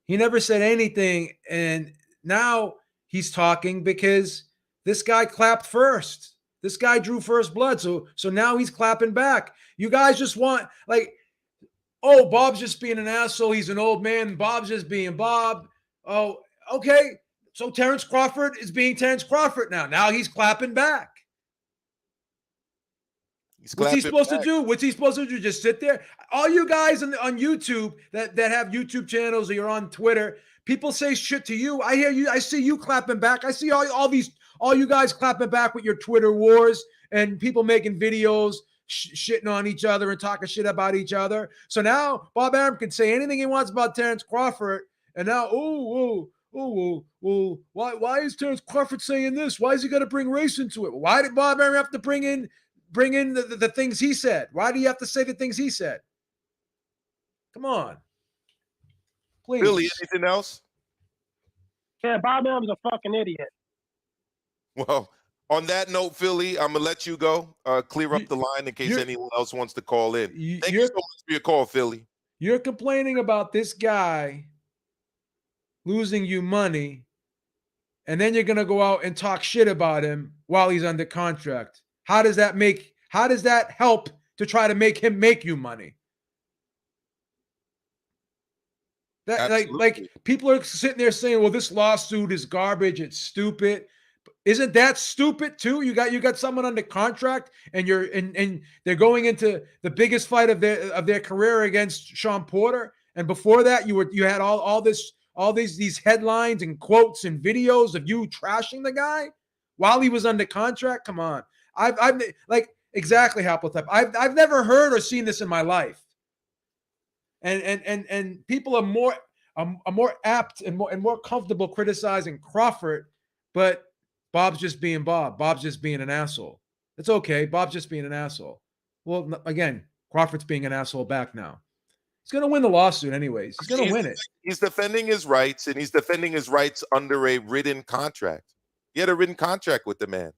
He never said anything, and now he's talking because this guy clapped first. This guy drew first blood, so now he's clapping back. You guys just want, like, oh, Bob's just being an asshole. He's an old man. Bob's just being Bob. Oh, okay. So Terrence Crawford is being Terrence Crawford now. Now he's clapping back. What's he supposed to do? What's he supposed to do? Just sit there? All you guys on YouTube that have YouTube channels, or you're on Twitter, people say shit to you. I hear you. I see you clapping back. I see all you guys clapping back with your Twitter wars and people making videos shitting on each other and talking shit about each other. So now Bob Arum can say anything he wants about Terrence Crawford, and now why is Terrence Crawford saying this? Why is he got to bring race into it? Why did Bob Arum have to bring in the things he said? Why do you have to say the things he said? Come on, please. Billy, anything else? Yeah, Bob Arum's a fucking idiot. Well, on that note, Philly, I'm going to let you go. Clear up the line in case anyone else wants to call in. Thank you so much for your call, Philly. You're complaining about this guy losing you money, and then you're going to go out and talk shit about him while he's under contract. How does that help to try to make him make you money. That like people are sitting there saying, well, this lawsuit is garbage, it's stupid. Isn't that stupid too? You got someone under contract and and they're going into the biggest fight of their career against Sean Porter. And before that, you had all these headlines and quotes and videos of you trashing the guy while he was under contract. Come on. I've like exactly Haplotep. I've never heard or seen this in my life. And people are more apt and more comfortable criticizing Crawford, but Bob's just being Bob. Bob's just being an asshole. It's okay. Bob's just being an asshole. Well, again, Crawford's being an asshole back now. He's going to win the lawsuit anyways. He's going to win it. He's defending his rights, and he's defending his rights under a written contract. He had a written contract with the man.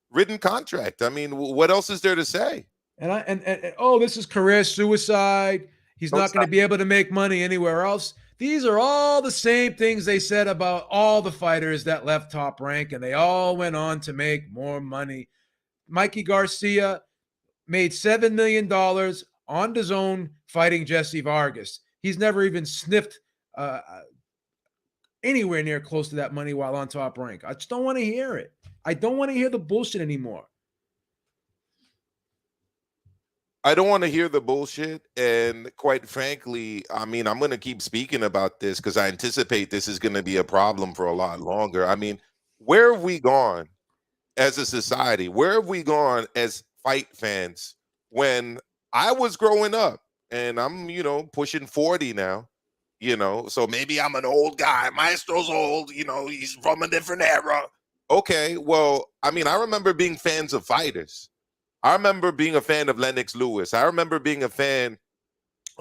Written contract. I mean, what else is there to say? And oh, this is career suicide. He's not going to be able to make money anywhere else. These are all the same things they said about all the fighters that left Top Rank, and they all went on to make more money. Mikey Garcia made $7 million on DAZN fighting Jesse Vargas. He's never even sniffed anywhere near close to that money while on Top Rank. I just don't want to hear it. I don't want to hear the bullshit anymore. I don't want to hear the bullshit. And quite frankly, I mean, I'm going to keep speaking about this because I anticipate this is going to be a problem for a lot longer. I mean, where have we gone as a society? Where have we gone as fight fans when I was growing up? And I'm, pushing 40 now, so maybe I'm an old guy. Maestro's old, he's from a different era. Okay, well, I mean, I remember being fans of fighters. I remember being a fan of Lennox Lewis. I remember being a fan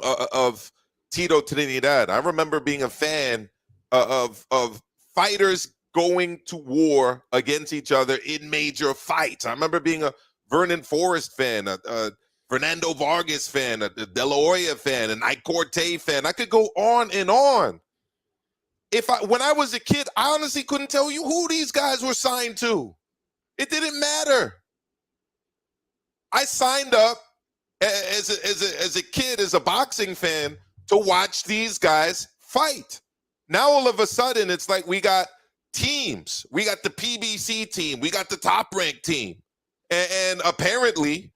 of Tito Trinidad. I remember being a fan of fighters going to war against each other in major fights. I remember being a Vernon Forrest fan, a Fernando Vargas fan, a De La Hoya fan, an Ike Corte fan. I could go on and on. When I was a kid, I honestly couldn't tell you who these guys were signed to. It didn't matter. I signed up as a kid, as a boxing fan, to watch these guys fight. Now all of a sudden, it's like we got teams. We got the PBC team. We got the Top Rank team. And apparently,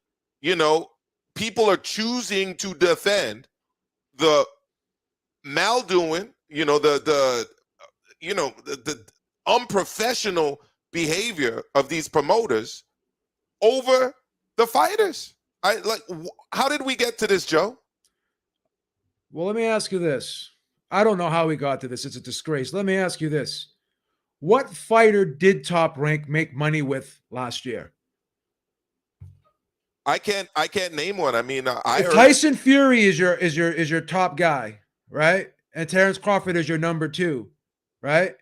people are choosing to defend the maldoing, the unprofessional behavior of these promoters over the fighters. How did we get to this, Joe? Well, let me ask you this. I don't know how we got to this. It's a disgrace. Let me ask you this. What fighter did Top Rank make money with last year? I can't name one. I mean, Tyson Fury is your top guy, right? And Terrence Crawford is your number 2, right?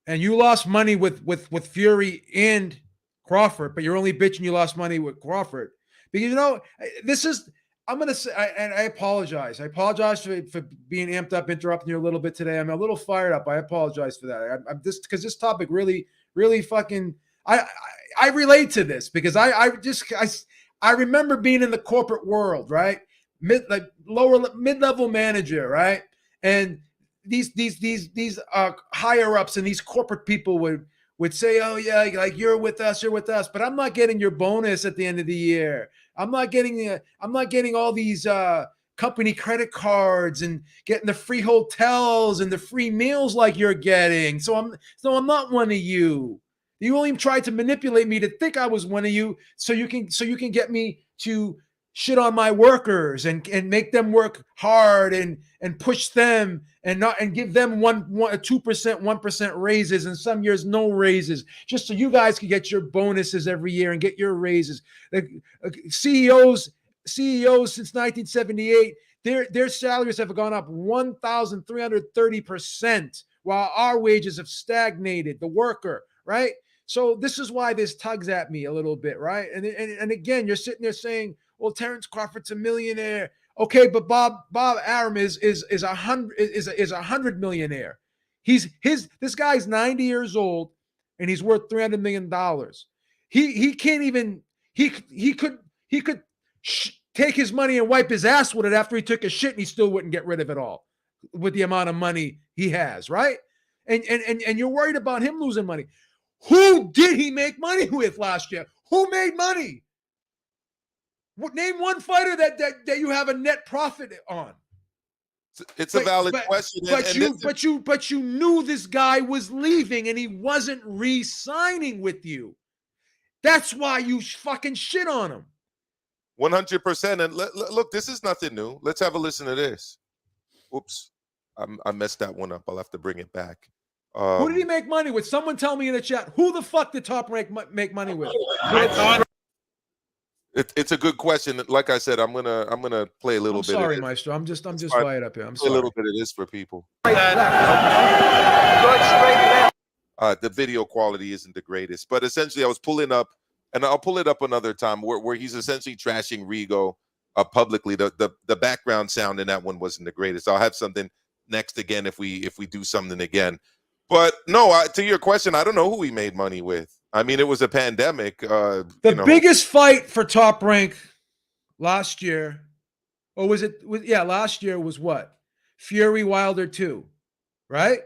And you lost money with Fury and Crawford, but you're only bitching you lost money with Crawford. Because this is, I'm gonna say, and I apologize. I apologize for being amped up, interrupting you a little bit today. I'm a little fired up. I apologize for that. I'm just because this topic really fucking I relate to this because I remember being in the corporate world, right? Mid-level manager, right? And these higher ups and these corporate people would say, oh yeah, like you're with us, but I'm not getting your bonus at the end of the year. I'm not getting all these company credit cards and getting the free hotels and the free meals like you're getting. So I'm not one of you. You only tried to manipulate me to think I was one of you so you can get me to shit on my workers and make them work hard and push them and give them 2%, 1% raises, and some years no raises, just so you guys can get your bonuses every year and get your raises. CEOs since 1978, their salaries have gone up 1,330%, while our wages have stagnated. The worker, right? So this is why this tugs at me a little bit, right? And again, you're sitting there saying, well, Terrence Crawford's a millionaire. Okay, but Bob Arum is a hundred millionaire. This guy's 90 years old and he's worth $300 million. He can't even he could take his money and wipe his ass with it after he took a shit, and he still wouldn't get rid of it all with the amount of money he has, right? And you're worried about him losing money. Who did he make money with last year? Who made money? Name one fighter that you have a net profit on. It's a valid question. But you knew this guy was leaving and he wasn't re-signing with you. That's why you fucking shit on him. 100%. And look, this is nothing new. Let's have a listen to this. Oops, I messed that one up. I'll have to bring it back. Who did he make money with? Someone tell me in the chat. Who the fuck did Top Rank make money with? It's a good question. Like I said, I'm gonna play a little bit. Sorry, of it. Maestro. I'm just fired up here. I'm sorry. A little bit of this for people. The video quality isn't the greatest, but essentially I was pulling up, and I'll pull it up another time, where he's essentially trashing Rigo publicly. The background sound in that one wasn't the greatest. I'll have something next again if we do something again. But no, to your question, I don't know who he made money with. I mean, it was a pandemic. The biggest fight for Top Rank last year, or was it? Last year was what? Fury Wilder 2, right?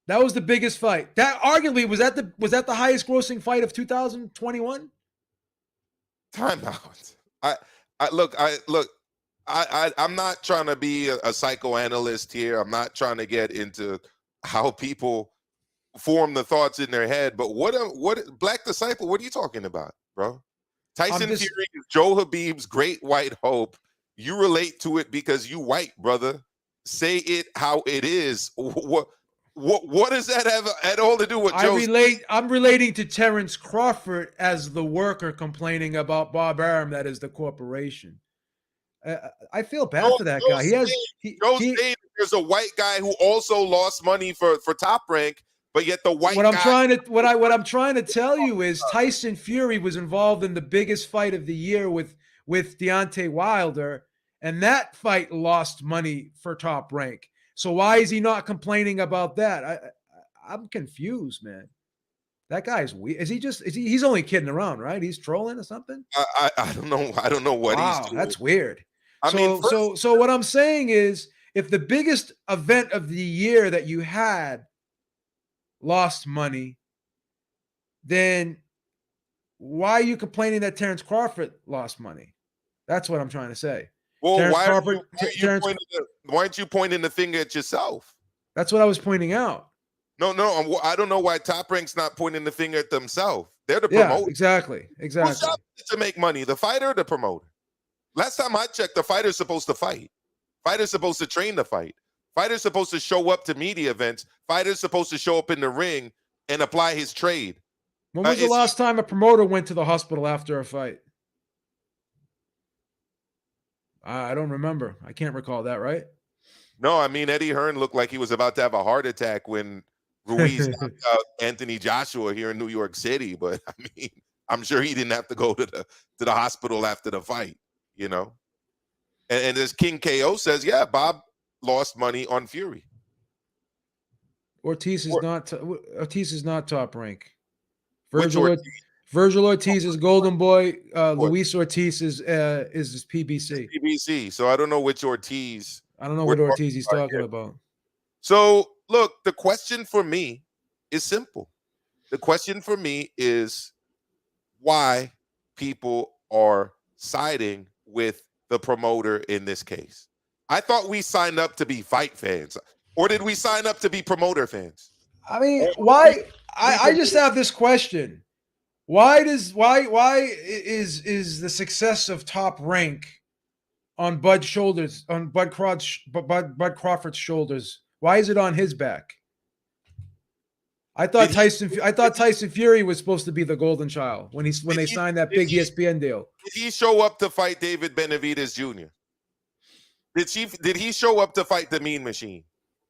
That was the biggest fight. That arguably was that the highest grossing fight of 2021? Time out. I'm not trying to be a psychoanalyst here. I'm not trying to get into how people form the thoughts in their head. But what Black Disciple? What are you talking about, bro? Tyson Fury is Joe Habib's great white hope. You relate to it because you white, brother. Say it how it is. What does that have at all to do with Joe? I'm relating to Terrence Crawford as the worker complaining about Bob Arum, that is the corporation. I feel bad for that guy. Joe's saying there's a white guy who also lost money for Top Rank, but yet the white what I'm trying to tell you is Tyson Fury was involved in the biggest fight of the year with Deontay Wilder, and that fight lost money for Top Rank. So why is he not complaining about that? I'm confused, man. That guy's weird. He's only kidding around, right? He's trolling or something? I don't know. I don't know what he's doing. That's weird. So what I'm saying is, if the biggest event of the year that you had lost money, then why are you complaining that Terrence Crawford lost money? That's what I'm trying to say. Well, why aren't you pointing the finger at yourself? That's what I was pointing out. No, I don't know why Top Rank's not pointing the finger at themselves. They're the promoter. Yeah, exactly. Who's job is it to make money, the fighter or the promoter? Last time I checked, the fighter's supposed to fight. Fighter's supposed to train the fight. Fighter's supposed to show up to media events. Fighter's supposed to show up in the ring and apply his trade. When was the last time a promoter went to the hospital after a fight? I don't remember. I can't recall that, right? No, I mean, Eddie Hearn looked like he was about to have a heart attack when Ruiz knocked out Anthony Joshua here in New York City. But I mean, I'm sure he didn't have to go to the hospital after the fight, you know? And as King KO says, yeah, Bob lost money on Fury. Ortiz is not Top Rank. Virgil Ortiz is Golden Boy. Luis Ortiz is PBC. PBC. So I don't know which Ortiz. I don't know what Ortiz he's talking about. So look, the question for me is simple. The question for me is why people are siding with the promoter in this case. I thought we signed up to be fight fans, or did we sign up to be promoter fans? I mean, why? I just have this question. Why is the success of Top Rank on Bud Crawford's shoulders? Why is it on his back? I thought Tyson Fury was supposed to be the golden child when they signed that big ESPN deal. Did he show up to fight David Benavidez Jr.? Did he show up to fight the Mean Machine?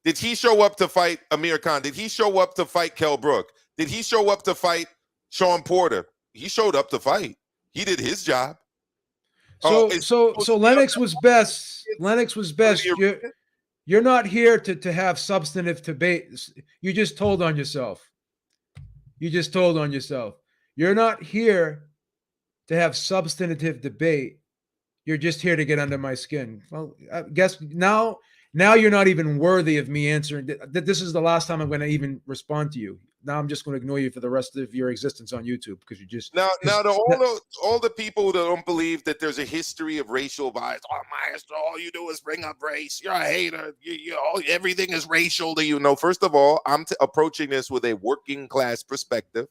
Did he show up to fight Amir Khan? Did he show up to fight Kell Brook? Did he show up to fight Sean Porter? He showed up to fight. He did his job. So Lennox was best. Lennox was best. You're not here to have substantive debate. You just told on yourself. You're not here to have substantive debate. You're just here to get under my skin. Well, I guess now you're not even worthy of me answering. This is the last time I'm going to even respond to you. Now I'm just going to ignore you for the rest of your existence on YouTube because you just Now, all the people that don't believe that there's a history of racial bias. Oh, Maestro, all you do is bring up race. You're a hater. Everything is racial to you. No, first of all, I'm approaching this with a working class perspective.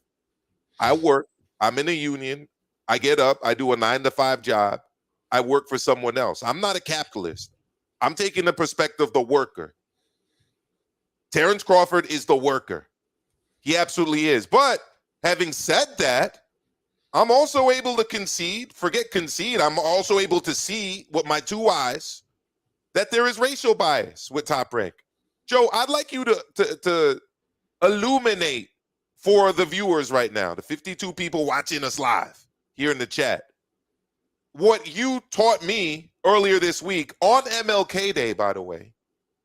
I work. I'm in a union. I get up. I do a 9-to-5 job. I work for someone else. I'm not a capitalist. I'm taking the perspective of the worker. Terrence Crawford is the worker. He absolutely is. But having said that, I'm also able to concede. I'm also able to see with my 2 eyes that there is racial bias with Top Rank. Joe, I'd like you to illuminate for the viewers right now, the 52 people watching us live here in the chat, what you taught me earlier this week on MLK Day, by the way,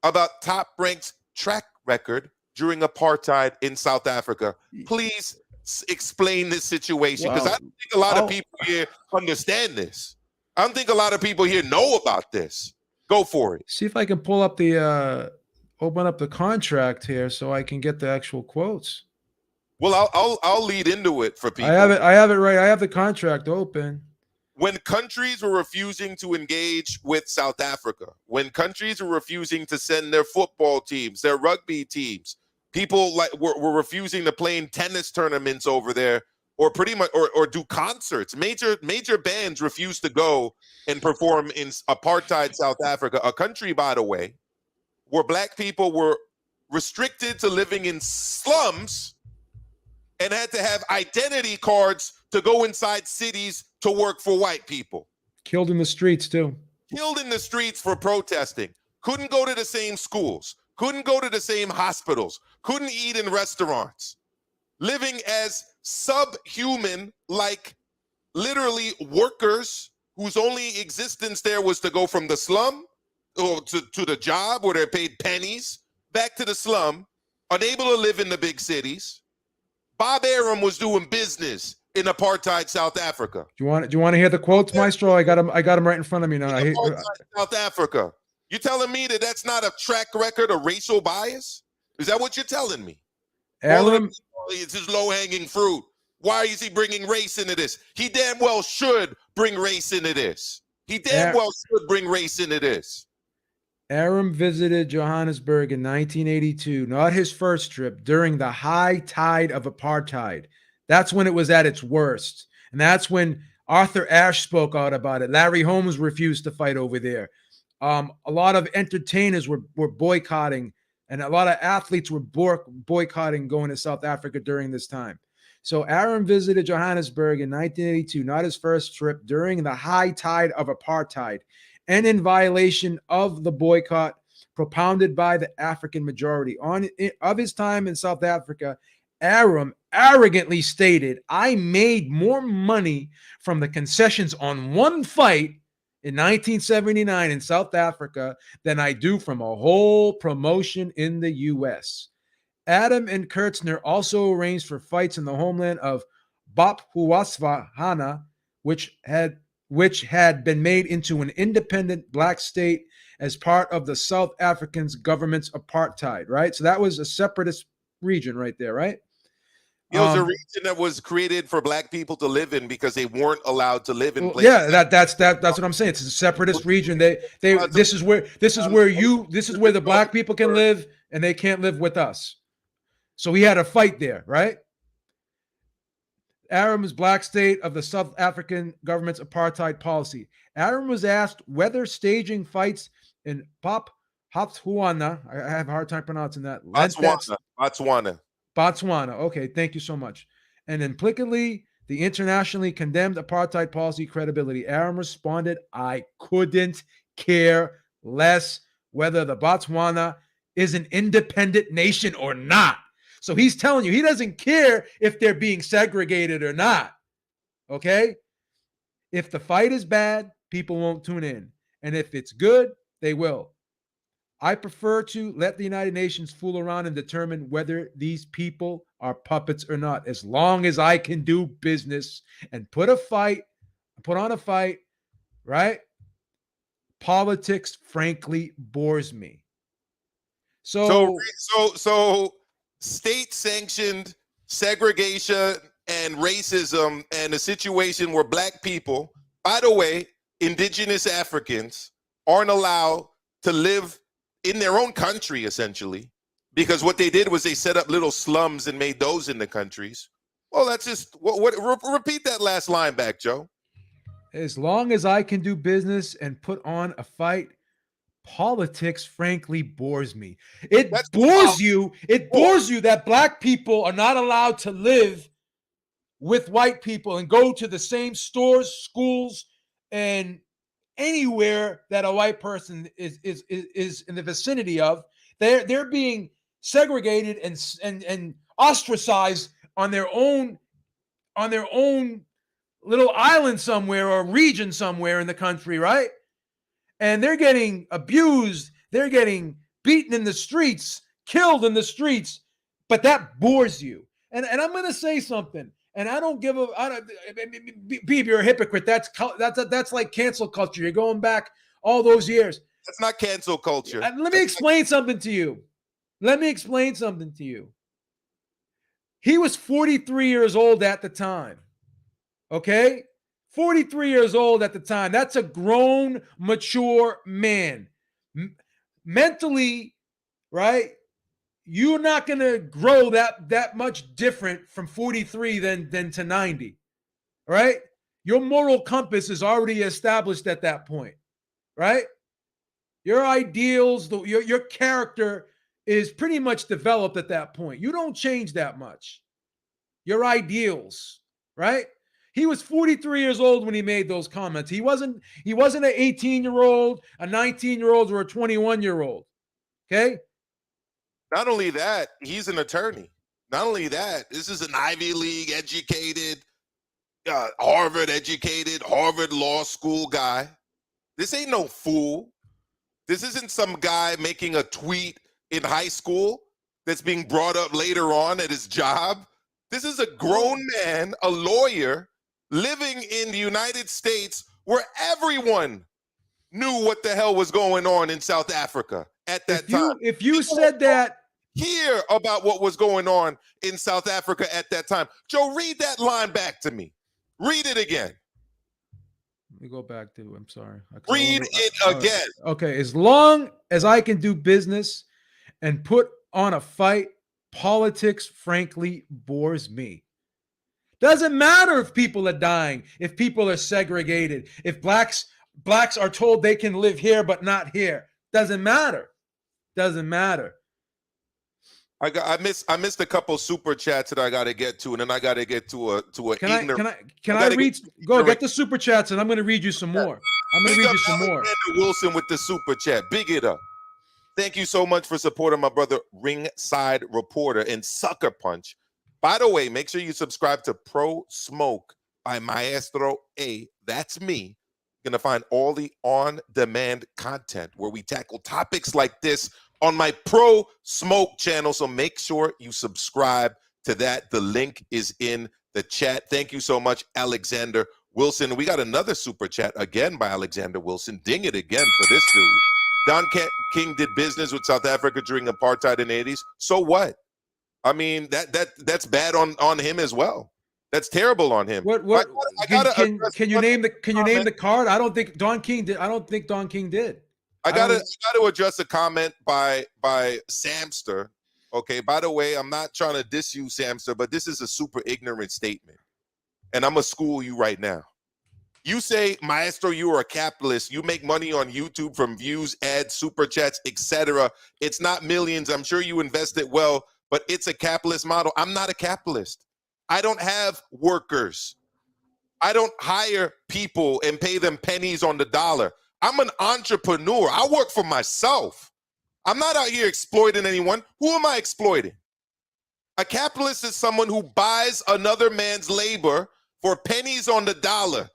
about Top Rank's track record during apartheid in South Africa. Please explain this situation, because I don't think a lot of people here understand this. I don't think a lot of people here know about this. Go for it. See if I can pull up the open up the contract here so I can get the actual quotes. Well, I'll lead into it for people. I have it right. I have the contract open. When countries were refusing to engage with South Africa, when countries were refusing to send their football teams, their rugby teams, people were refusing to play in tennis tournaments over there, or pretty much or do concerts. Major bands refused to go and perform in apartheid South Africa, a country, by the way, where black people were restricted to living in slums and had to have identity cards to go inside cities to work for white people. Killed in the streets too. Killed in the streets for protesting. Couldn't go to the same schools. Couldn't go to the same hospitals. Couldn't eat in restaurants. Living as subhuman, like literally workers whose only existence there was to go from the slum or to the job where they're paid pennies, back to the slum, unable to live in the big cities. Bob Arum was doing business in apartheid South Africa. Do you want to hear the quotes, Maestro? I got them right in front of me now. South Africa. You telling me that that's not a track record of racial bias? Is that what you're telling me? Arum, it's just low-hanging fruit. Why is he bringing race into this? He damn well should bring race into this. He damn well should bring race into this. Arum visited Johannesburg in 1982, not his first trip, during the high tide of apartheid. That's when it was at its worst. And that's when Arthur Ashe spoke out about it. Larry Holmes refused to fight over there. A lot of entertainers were boycotting, and a lot of athletes were boycotting going to South Africa during this time. So Arum visited Johannesburg in 1982, not his first trip, during the high tide of apartheid, and in violation of the boycott propounded by the African majority. Of his time in South Africa, Arum arrogantly stated, "I made more money from the concessions on one fight in 1979 in South Africa than I do from a whole promotion in the U.S." Adam and Kurtzner also arranged for fights in the homeland of Botswana, which had been made into an independent black state as part of the South African government's apartheid, right? So that was a separatist region right there, right? It was a region that was created for black people to live in because they weren't allowed to live in places. Yeah, that's what I'm saying. It's a separatist region. This is where the black people can live and they can't live with us. So we had a fight there, right? Arum's black state of the South African government's apartheid policy. Arum was asked whether staging fights in Botswana, I have a hard time pronouncing that. Botswana. Okay, thank you so much. And implicitly, the internationally condemned apartheid policy credibility. Arum responded, "I couldn't care less whether the Botswana is an independent nation or not." So he's telling you he doesn't care if they're being segregated or not. Okay? If the fight is bad, people won't tune in. And if it's good, they will. I prefer to let the United Nations fool around and determine whether these people are puppets or not, as long as I can do business and put on a fight, right? Politics, frankly, bores me. So state-sanctioned segregation and racism and a situation where black people, by the way, indigenous Africans, aren't allowed to live in their own country, essentially, because what they did was they set up little slums and made those in the countries. Well, that's just repeat that last line back, Joe. As long as I can do business and put on a fight, politics, frankly, bores me. It bores you that black people are not allowed to live with white people and go to the same stores, schools, and anywhere that a white person is in the vicinity of. They're being segregated and ostracized on their own little island somewhere or region somewhere in the country, right? And they're getting abused, they're getting beaten in the streets, killed in the streets, but that bores you. And I'm going to say something, and I don't give a, Beeb, you're a hypocrite. That's like cancel culture. You're going back all those years. That's not cancel culture. Let me explain something to you. He was 43 years old at the time. Okay? 43 years old at the time. That's a grown, mature man. Mentally, right? You're not going to grow that much different from 43 than to 90. Right? Your moral compass is already established at that point. Right? Your ideals, your character is pretty much developed at that point. You don't change that much. Your ideals, right? He was 43 years old when he made those comments. He wasn't an 18-year-old, a 19-year-old, or a 21-year-old. Okay? Not only that, he's an attorney. Not only that, this is an Ivy League educated, Harvard educated, Harvard law school guy. This ain't no fool. This isn't some guy making a tweet in high school that's being brought up later on at his job. This is a grown man, a lawyer, living in the United States where everyone knew what the hell was going on in South Africa at that time. If you said that, hear about what was going on in South Africa at that time. Joe, read that line back to me. Read it again. Let me go back to, I'm sorry. Read it again. Okay, as long as I can do business and put on a fight, politics, frankly, bores me. Doesn't matter if people are dying, if people are segregated, if blacks are told they can live here but not here. Doesn't matter. I missed a couple super chats that I got to get to, and then I got to get to a Can I read? Go get the super chats, and I'm going to read you some more. Alexander Wilson with the super chat. Big it up. Thank you so much for supporting my brother Ringside Reporter and Sucker Punch. By the way, make sure you subscribe to Pro Smoke by Maestro A. That's me. You're going to find all the on-demand content where we tackle topics like this on my Pro Smoke channel. So make sure you subscribe to that. The link is in the chat. Thank you so much, Alexander Wilson. We got another super chat again by Alexander Wilson. Ding it again for this dude. Don King did business with South Africa during apartheid in the 80s. So what? I mean, that's bad on him as well. That's terrible on him. Can you name the card? I don't think Don King did. I gotta address a comment by Samster. Okay, by the way, I'm not trying to diss you, Samster, but this is a super ignorant statement. And I'm gonna school you right now. You say, Maestro, you are a capitalist. You make money on YouTube from views, ads, super chats, etc. It's not millions. I'm sure you invest it well, but it's a capitalist model. I'm not a capitalist. I don't have workers. I don't hire people and pay them pennies on the dollar. I'm an entrepreneur. I work for myself. I'm not out here exploiting anyone. Who am I exploiting? A capitalist is someone who buys another man's labor for pennies on the dollar.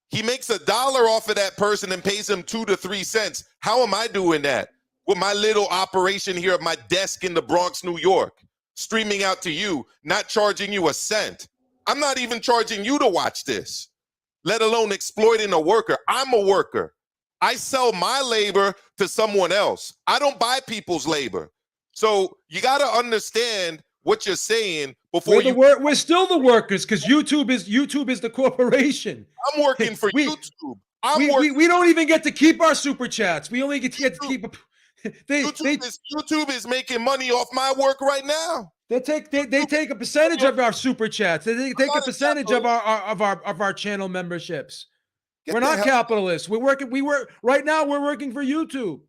He makes $1 off of that person and pays him 2 to 3 cents. How am I doing that? With my little operation here at my desk in the Bronx, New York, streaming out to you, not charging you a cent. I'm not even charging you to watch this, let alone exploiting a worker. I'm a worker. I sell my labor to someone else. I don't buy people's labor. So you got to understand what you're saying before We're still the workers because YouTube is the corporation. I'm working for we, YouTube. we don't even get to keep our super chats. We only get to keep. YouTube is making money off my work right now. They take a percentage of our super chats. They take a percentage of our channel memberships. We're not capitalists. We're working for YouTube.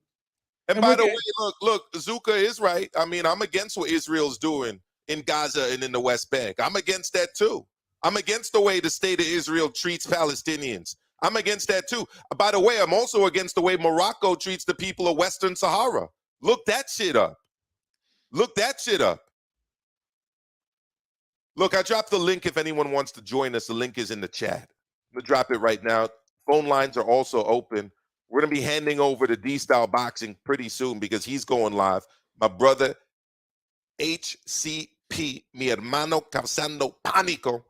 And by the way, look, Zuka is right. I mean, I'm against what Israel's doing in Gaza and in the West Bank. I'm against that too. I'm against the way the state of Israel treats Palestinians. I'm against that too. By the way, I'm also against the way Morocco treats the people of Western Sahara. Look that shit up. Look that shit up. Look, I dropped the link if anyone wants to join us. The link is in the chat. I'm going to drop it right now. Phone lines are also open. We're going to be handing over to D-Style Boxing pretty soon because he's going live. My brother, HCP, mi hermano causando pánico.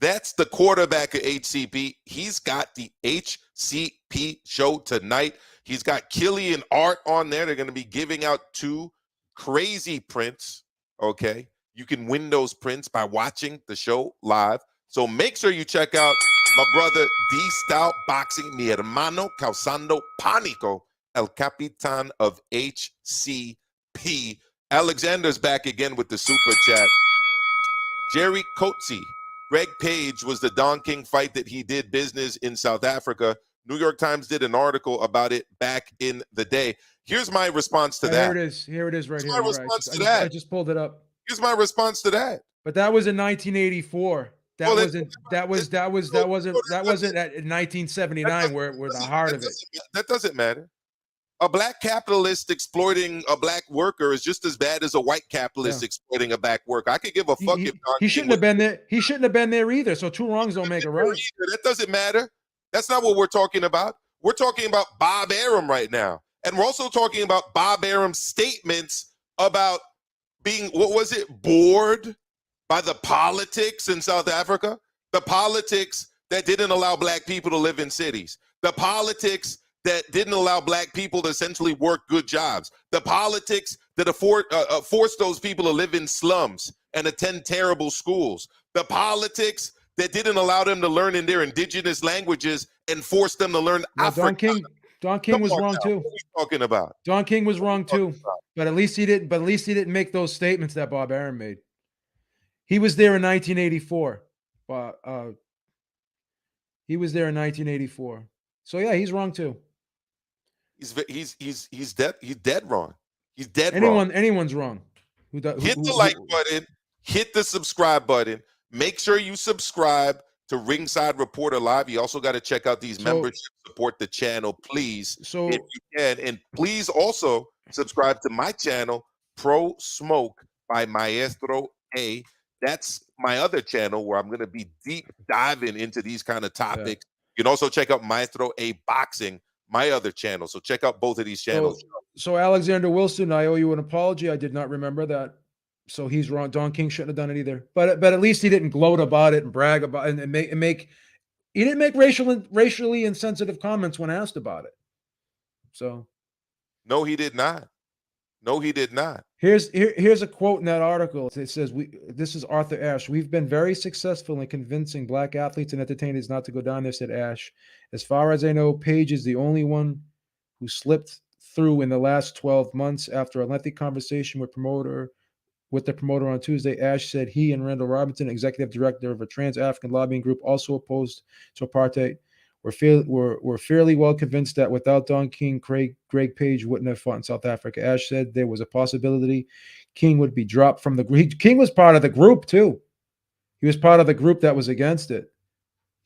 That's the quarterback of HCP. He's got the HCP show tonight. He's got Killian Art on there. They're going to be giving out 2 crazy prints, okay? You can win those prints by watching the show live. So make sure you check out my brother D-Style Boxing, mi hermano causando pánico, el capitán of HCP. Alexander's back again with the super chat. Jerry Coetzee. Greg Page was the Don King fight that he did business in South Africa. New York Times did an article about it back in the day. Here's my response to that. Here it is right Here's here. my response to that. I just pulled it up. Here's my response to that. But that was in 1984. That wasn't at 1979 where the heart of it. That doesn't matter. A black capitalist exploiting a black worker is just as bad as a white capitalist exploiting a black worker. I could give a fuck if he shouldn't have been there. He shouldn't have been there either. So 2 wrongs don't make a right. That doesn't matter. That's not what we're talking about. We're talking about Bob Arum right now. And we're also talking about Bob Arum's statements about being, bored by the politics in South Africa? The politics that didn't allow black people to live in cities. The politics that didn't allow black people to essentially work good jobs. The politics that forced those people to live in slums and attend terrible schools. The politics that didn't allow them to learn in their indigenous languages and forced them to learn Afrikaans. Don King was wrong too. What are you talking about? Don King was wrong too. But at least he didn't make those statements that Bob Arum made. He was there in 1984. He was there in 1984. So yeah, he's wrong too. He's dead wrong. He's dead wrong. Anyone's wrong. Hit the like button, hit the subscribe button. Make sure you subscribe to Ringside Reporter Live. You also got to check out these memberships, support the channel, please, if you can. And please also subscribe to my channel, Pro Smoke by Maestro A. That's my other channel where I'm going to be deep diving into these kind of topics. You can also check out Maestro A Boxing, my other channel. So check out both of these channels. So Alexander Wilson, I owe you an apology. I did not remember that. So he's wrong. Don King shouldn't have done it either. But at least he didn't gloat about it and brag about it and make he didn't make racially insensitive comments when asked about it. So no, he did not. No, he did not. Here's a quote in that article. It says, this is Arthur Ashe. We've been very successful in convincing black athletes and entertainers not to go down there, said Ashe. As far as I know, Page is the only one who slipped through in the last 12 months. After a lengthy conversation with the promoter on Tuesday, Ashe said he and Randall Robinson, executive director of a trans-African lobbying group also opposed to apartheid, were fairly well convinced that without Don King, Greg Page wouldn't have fought in South Africa. Ashe said there was a possibility King would be dropped from the group. King was part of the group too. He was part of the group that was against it.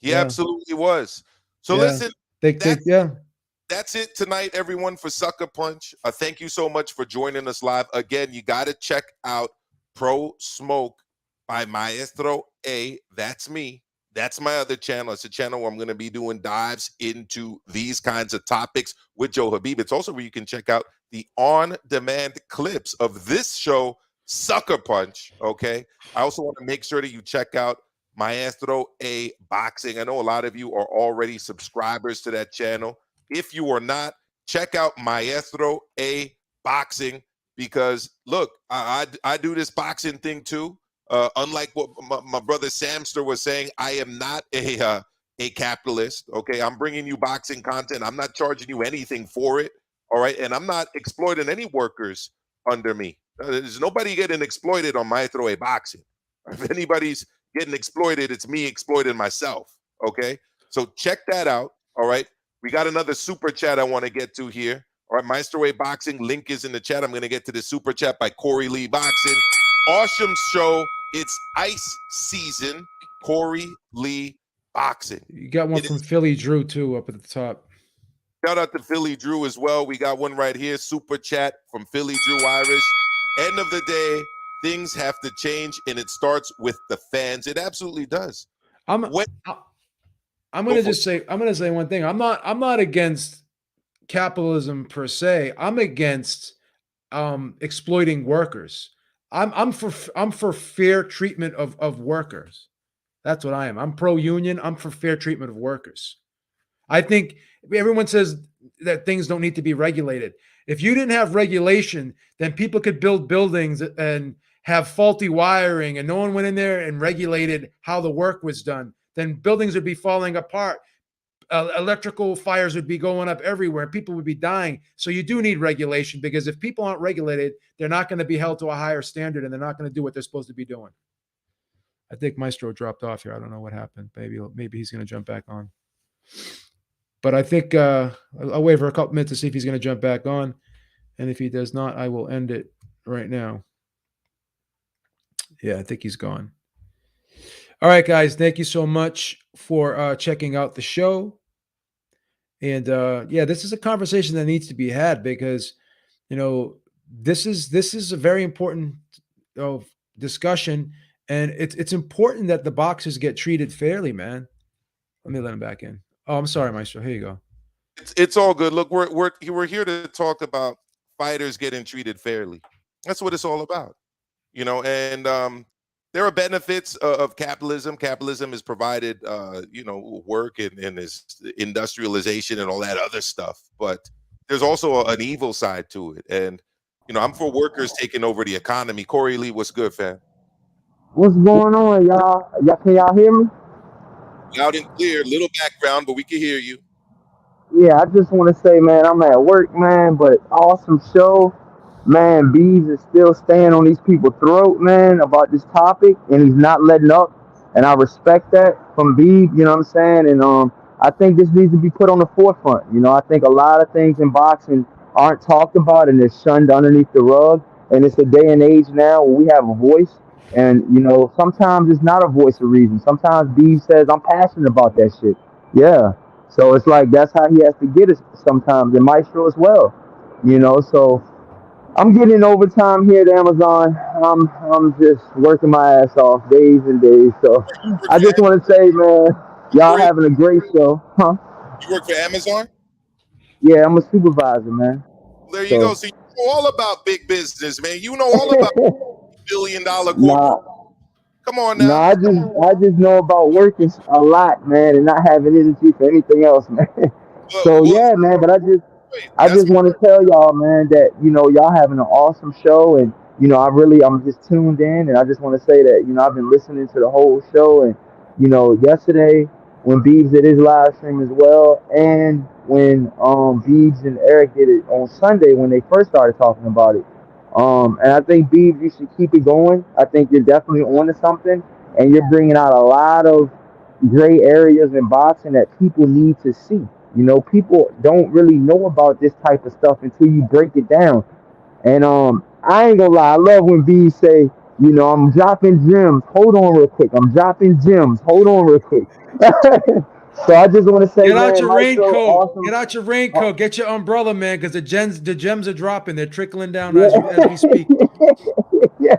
He absolutely was. So listen, that's it tonight, everyone, for Sucker Punch. Thank you so much for joining us live. Again, you got to check out Pro Smoke by Maestro A. That's me. That's my other channel. It's a channel where I'm going to be doing dives into these kinds of topics with Joe Habib. It's also where you can check out the on-demand clips of this show, Sucker Punch, okay? I also want to make sure that you check out Maestro A Boxing. I know a lot of you are already subscribers to that channel. If you are not, check out Maestro A Boxing, because look, I do this boxing thing too. Unlike what my brother Samster was saying, I am not a capitalist. Okay, I'm bringing you boxing content. I'm not charging you anything for it. All right, and I'm not exploiting any workers under me. There's nobody getting exploited on Maestro A Boxing. If anybody's getting exploited, it's me exploiting myself. Okay, so check that out. All right, we got another super chat I want to get to here. All right, Maestro A Boxing link is in the chat. I'm going to get to the super chat by Corey Lee Boxing. Awesome show. It's ice season. Corey Lee Boxing. You got one from Philly Drew too up at the top. Shout out to Philly Drew as well. We got one right here. Super chat from Philly Drew Irish. End of the day, things have to change, and it starts with the fans. It absolutely does. I'm going to say one thing. I'm not against capitalism per se. I'm against exploiting workers. I'm for fair treatment of workers. That's what I am. I'm pro-union. I'm for fair treatment of workers. I think everyone says that things don't need to be regulated. If you didn't have regulation, then people could build buildings and have faulty wiring, and no one went in there and regulated how the work was done. Then buildings would be falling apart. Electrical fires would be going up everywhere. People would be dying. So you do need regulation, because if people aren't regulated, they're not going to be held to a higher standard, and they're not going to do what they're supposed to be doing. I think Maestro dropped off here. I don't know what happened. Maybe he's going to jump back on. But I think I'll wait for a couple minutes to see if he's going to jump back on. And if he does not, I will end it right now. Yeah, I think he's gone. All right, guys. Thank you so much for checking out the show. And this is a conversation that needs to be had, because, this is a very important discussion, and it's important that the boxers get treated fairly, man. Let me let him back in. Oh, I'm sorry, Maestro. Here you go. It's all good. Look, we're here to talk about fighters getting treated fairly. That's what it's all about, and there are benefits of capitalism. Capitalism has provided, work and this industrialization and all that other stuff. But there's also an evil side to it. And, I'm for workers taking over the economy. Corey Lee, what's good, fam? What's going on, y'all? Can y'all hear me? Loud and clear. Little background, but we can hear you. Yeah, I just want to say, man, I'm at work, man, but awesome show. Man, Bees is still staying on these people's throat, man, about this topic, and he's not letting up. And I respect that from Bees, you know what I'm saying? And I think this needs to be put on the forefront. I think a lot of things in boxing aren't talked about, and they're shunned underneath the rug. And it's a day and age now where we have a voice. And, sometimes it's not a voice of reason. Sometimes Bees says, I'm passionate about that shit. Yeah. So it's like that's how he has to get it sometimes, and Maestro as well. So I'm getting overtime here at Amazon. I'm just working my ass off days and days. So I just want to say, man, y'all having a great show, huh? You work for Amazon? Yeah, I'm a supervisor, man. There you go. So you know all about big business, man. You know all about billion-dollar corporate. Come on now. No, I just know about working a lot, man, and not having energy for anything else, man. Yeah, man. But I just want to tell y'all, man, that y'all having an awesome show, and I'm just tuned in, and I just want to say that I've been listening to the whole show, and yesterday when Beebs did his live stream as well, and when Beebs and Eric did it on Sunday when they first started talking about it. And I think Beebs, you should keep it going. I think you're definitely on to something, and you're bringing out a lot of gray areas in boxing that people need to see. People don't really know about this type of stuff until you break it down. And I ain't gonna lie, I love when Beebs say, I'm dropping gems. Hold on real quick. I'm dropping gems. Hold on real quick. So I just want to say, get out your raincoat. Awesome. Get out your raincoat. Get your umbrella, man, because the gems are dropping. They're trickling down as we speak. Yeah.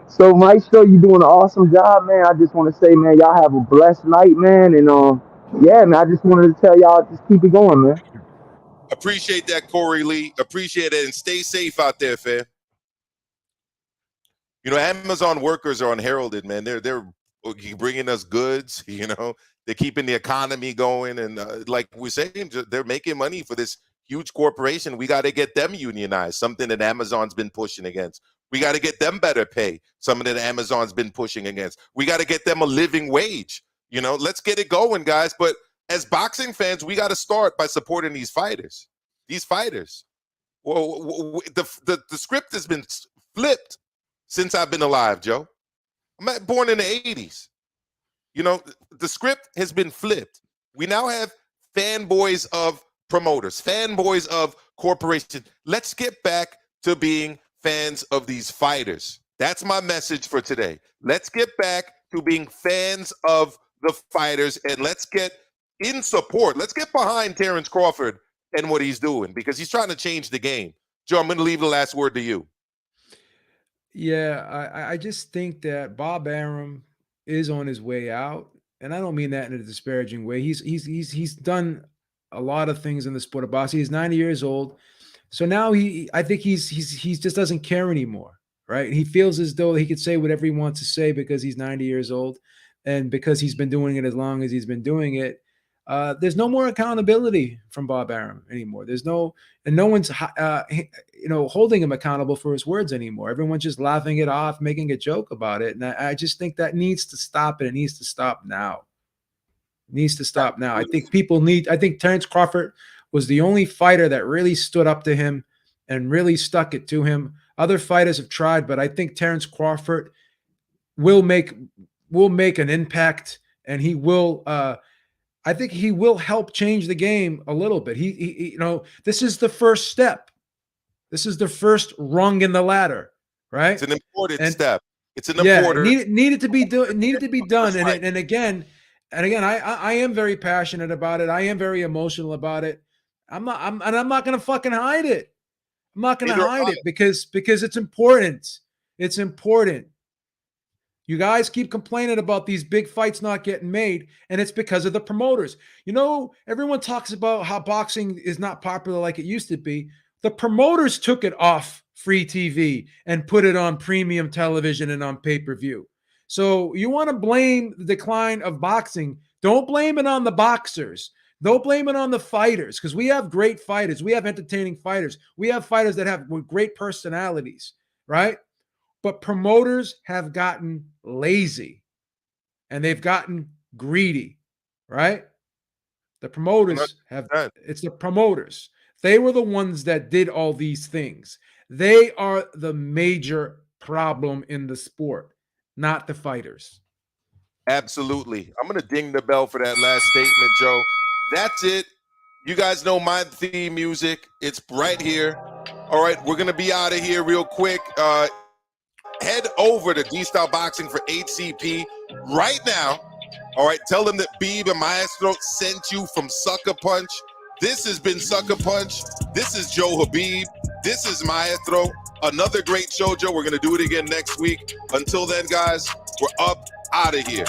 So Maestro, you're doing an awesome job, man. I just want to say, man, y'all have a blessed night, man. And yeah, man, I just wanted to tell y'all, just keep it going, man. Appreciate that, Corey Lee. Appreciate it, and stay safe out there, fam. Amazon workers are unheralded, man. They're bringing us goods. They're keeping the economy going. And like we're saying, they're making money for this huge corporation. We got to get them unionized, something that Amazon's been pushing against. We got to get them better pay, something that Amazon's been pushing against. We got to get them a living wage. Let's get it going, guys. But as boxing fans, we got to start by supporting these fighters. Well, the script has been flipped since I've been alive, Joe. I'm born in the 80s. The script has been flipped. We now have fanboys of promoters, fanboys of corporations. Let's get back to being fans of these fighters. That's my message for today. Let's get back to being fans of the fighters, and let's get in support. Let's get behind Terrence Crawford and what he's doing, because he's trying to change the game. Joe, I'm going to leave the last word to you. Yeah, I just think that Bob Arum is on his way out, and I don't mean that in a disparaging way. He's done a lot of things in the sport of boxing. He's 90 years old, so now I think he just doesn't care anymore, right? He feels as though he could say whatever he wants to say because he's 90 years old, and because he's been doing it as long as he's been doing it. There's no more accountability from Bob Arum anymore. No one's holding him accountable for his words anymore. Everyone's just laughing it off, making a joke about it. And I just think that needs to stop, and it needs to stop now. It needs to stop now. I think Terrence Crawford was the only fighter that really stood up to him and really stuck it to him. Other fighters have tried, but I think Terrence Crawford will make an impact, and he will I think he will help change the game a little bit. This is the first step. This is the first rung in the ladder, right? It's an important step. It's an important. Needed to be done. And again, I am very passionate about it. I am very emotional about it. I'm not going to fucking hide it. I'm not going to hide it because it's important. It's important. You guys keep complaining about these big fights not getting made, and it's because of the promoters. Everyone talks about how boxing is not popular like it used to be. The promoters took it off free TV and put it on premium television and on pay-per-view. So you want to blame the decline of boxing, don't blame it on the boxers. Don't blame it on the fighters, because we have great fighters. We have entertaining fighters. We have fighters that have great personalities, right? But promoters have gotten lazy, and they've gotten greedy, right? The promoters it's the promoters. They were the ones that did all these things. They are the major problem in the sport, not the fighters. Absolutely. I'm going to ding the bell for that last statement, Joe. That's it. You guys know my theme music. It's right here. All right, we're going to be out of here real quick. Head over to D-Style Boxing for HCP right now. All right, tell them that Beeb and Maestro sent you from Sucker Punch. This has been Sucker Punch. This is Joe Habib. This is Maestro. Another great show, Joe. We're going to do it again next week. Until then, guys, we're up out of here.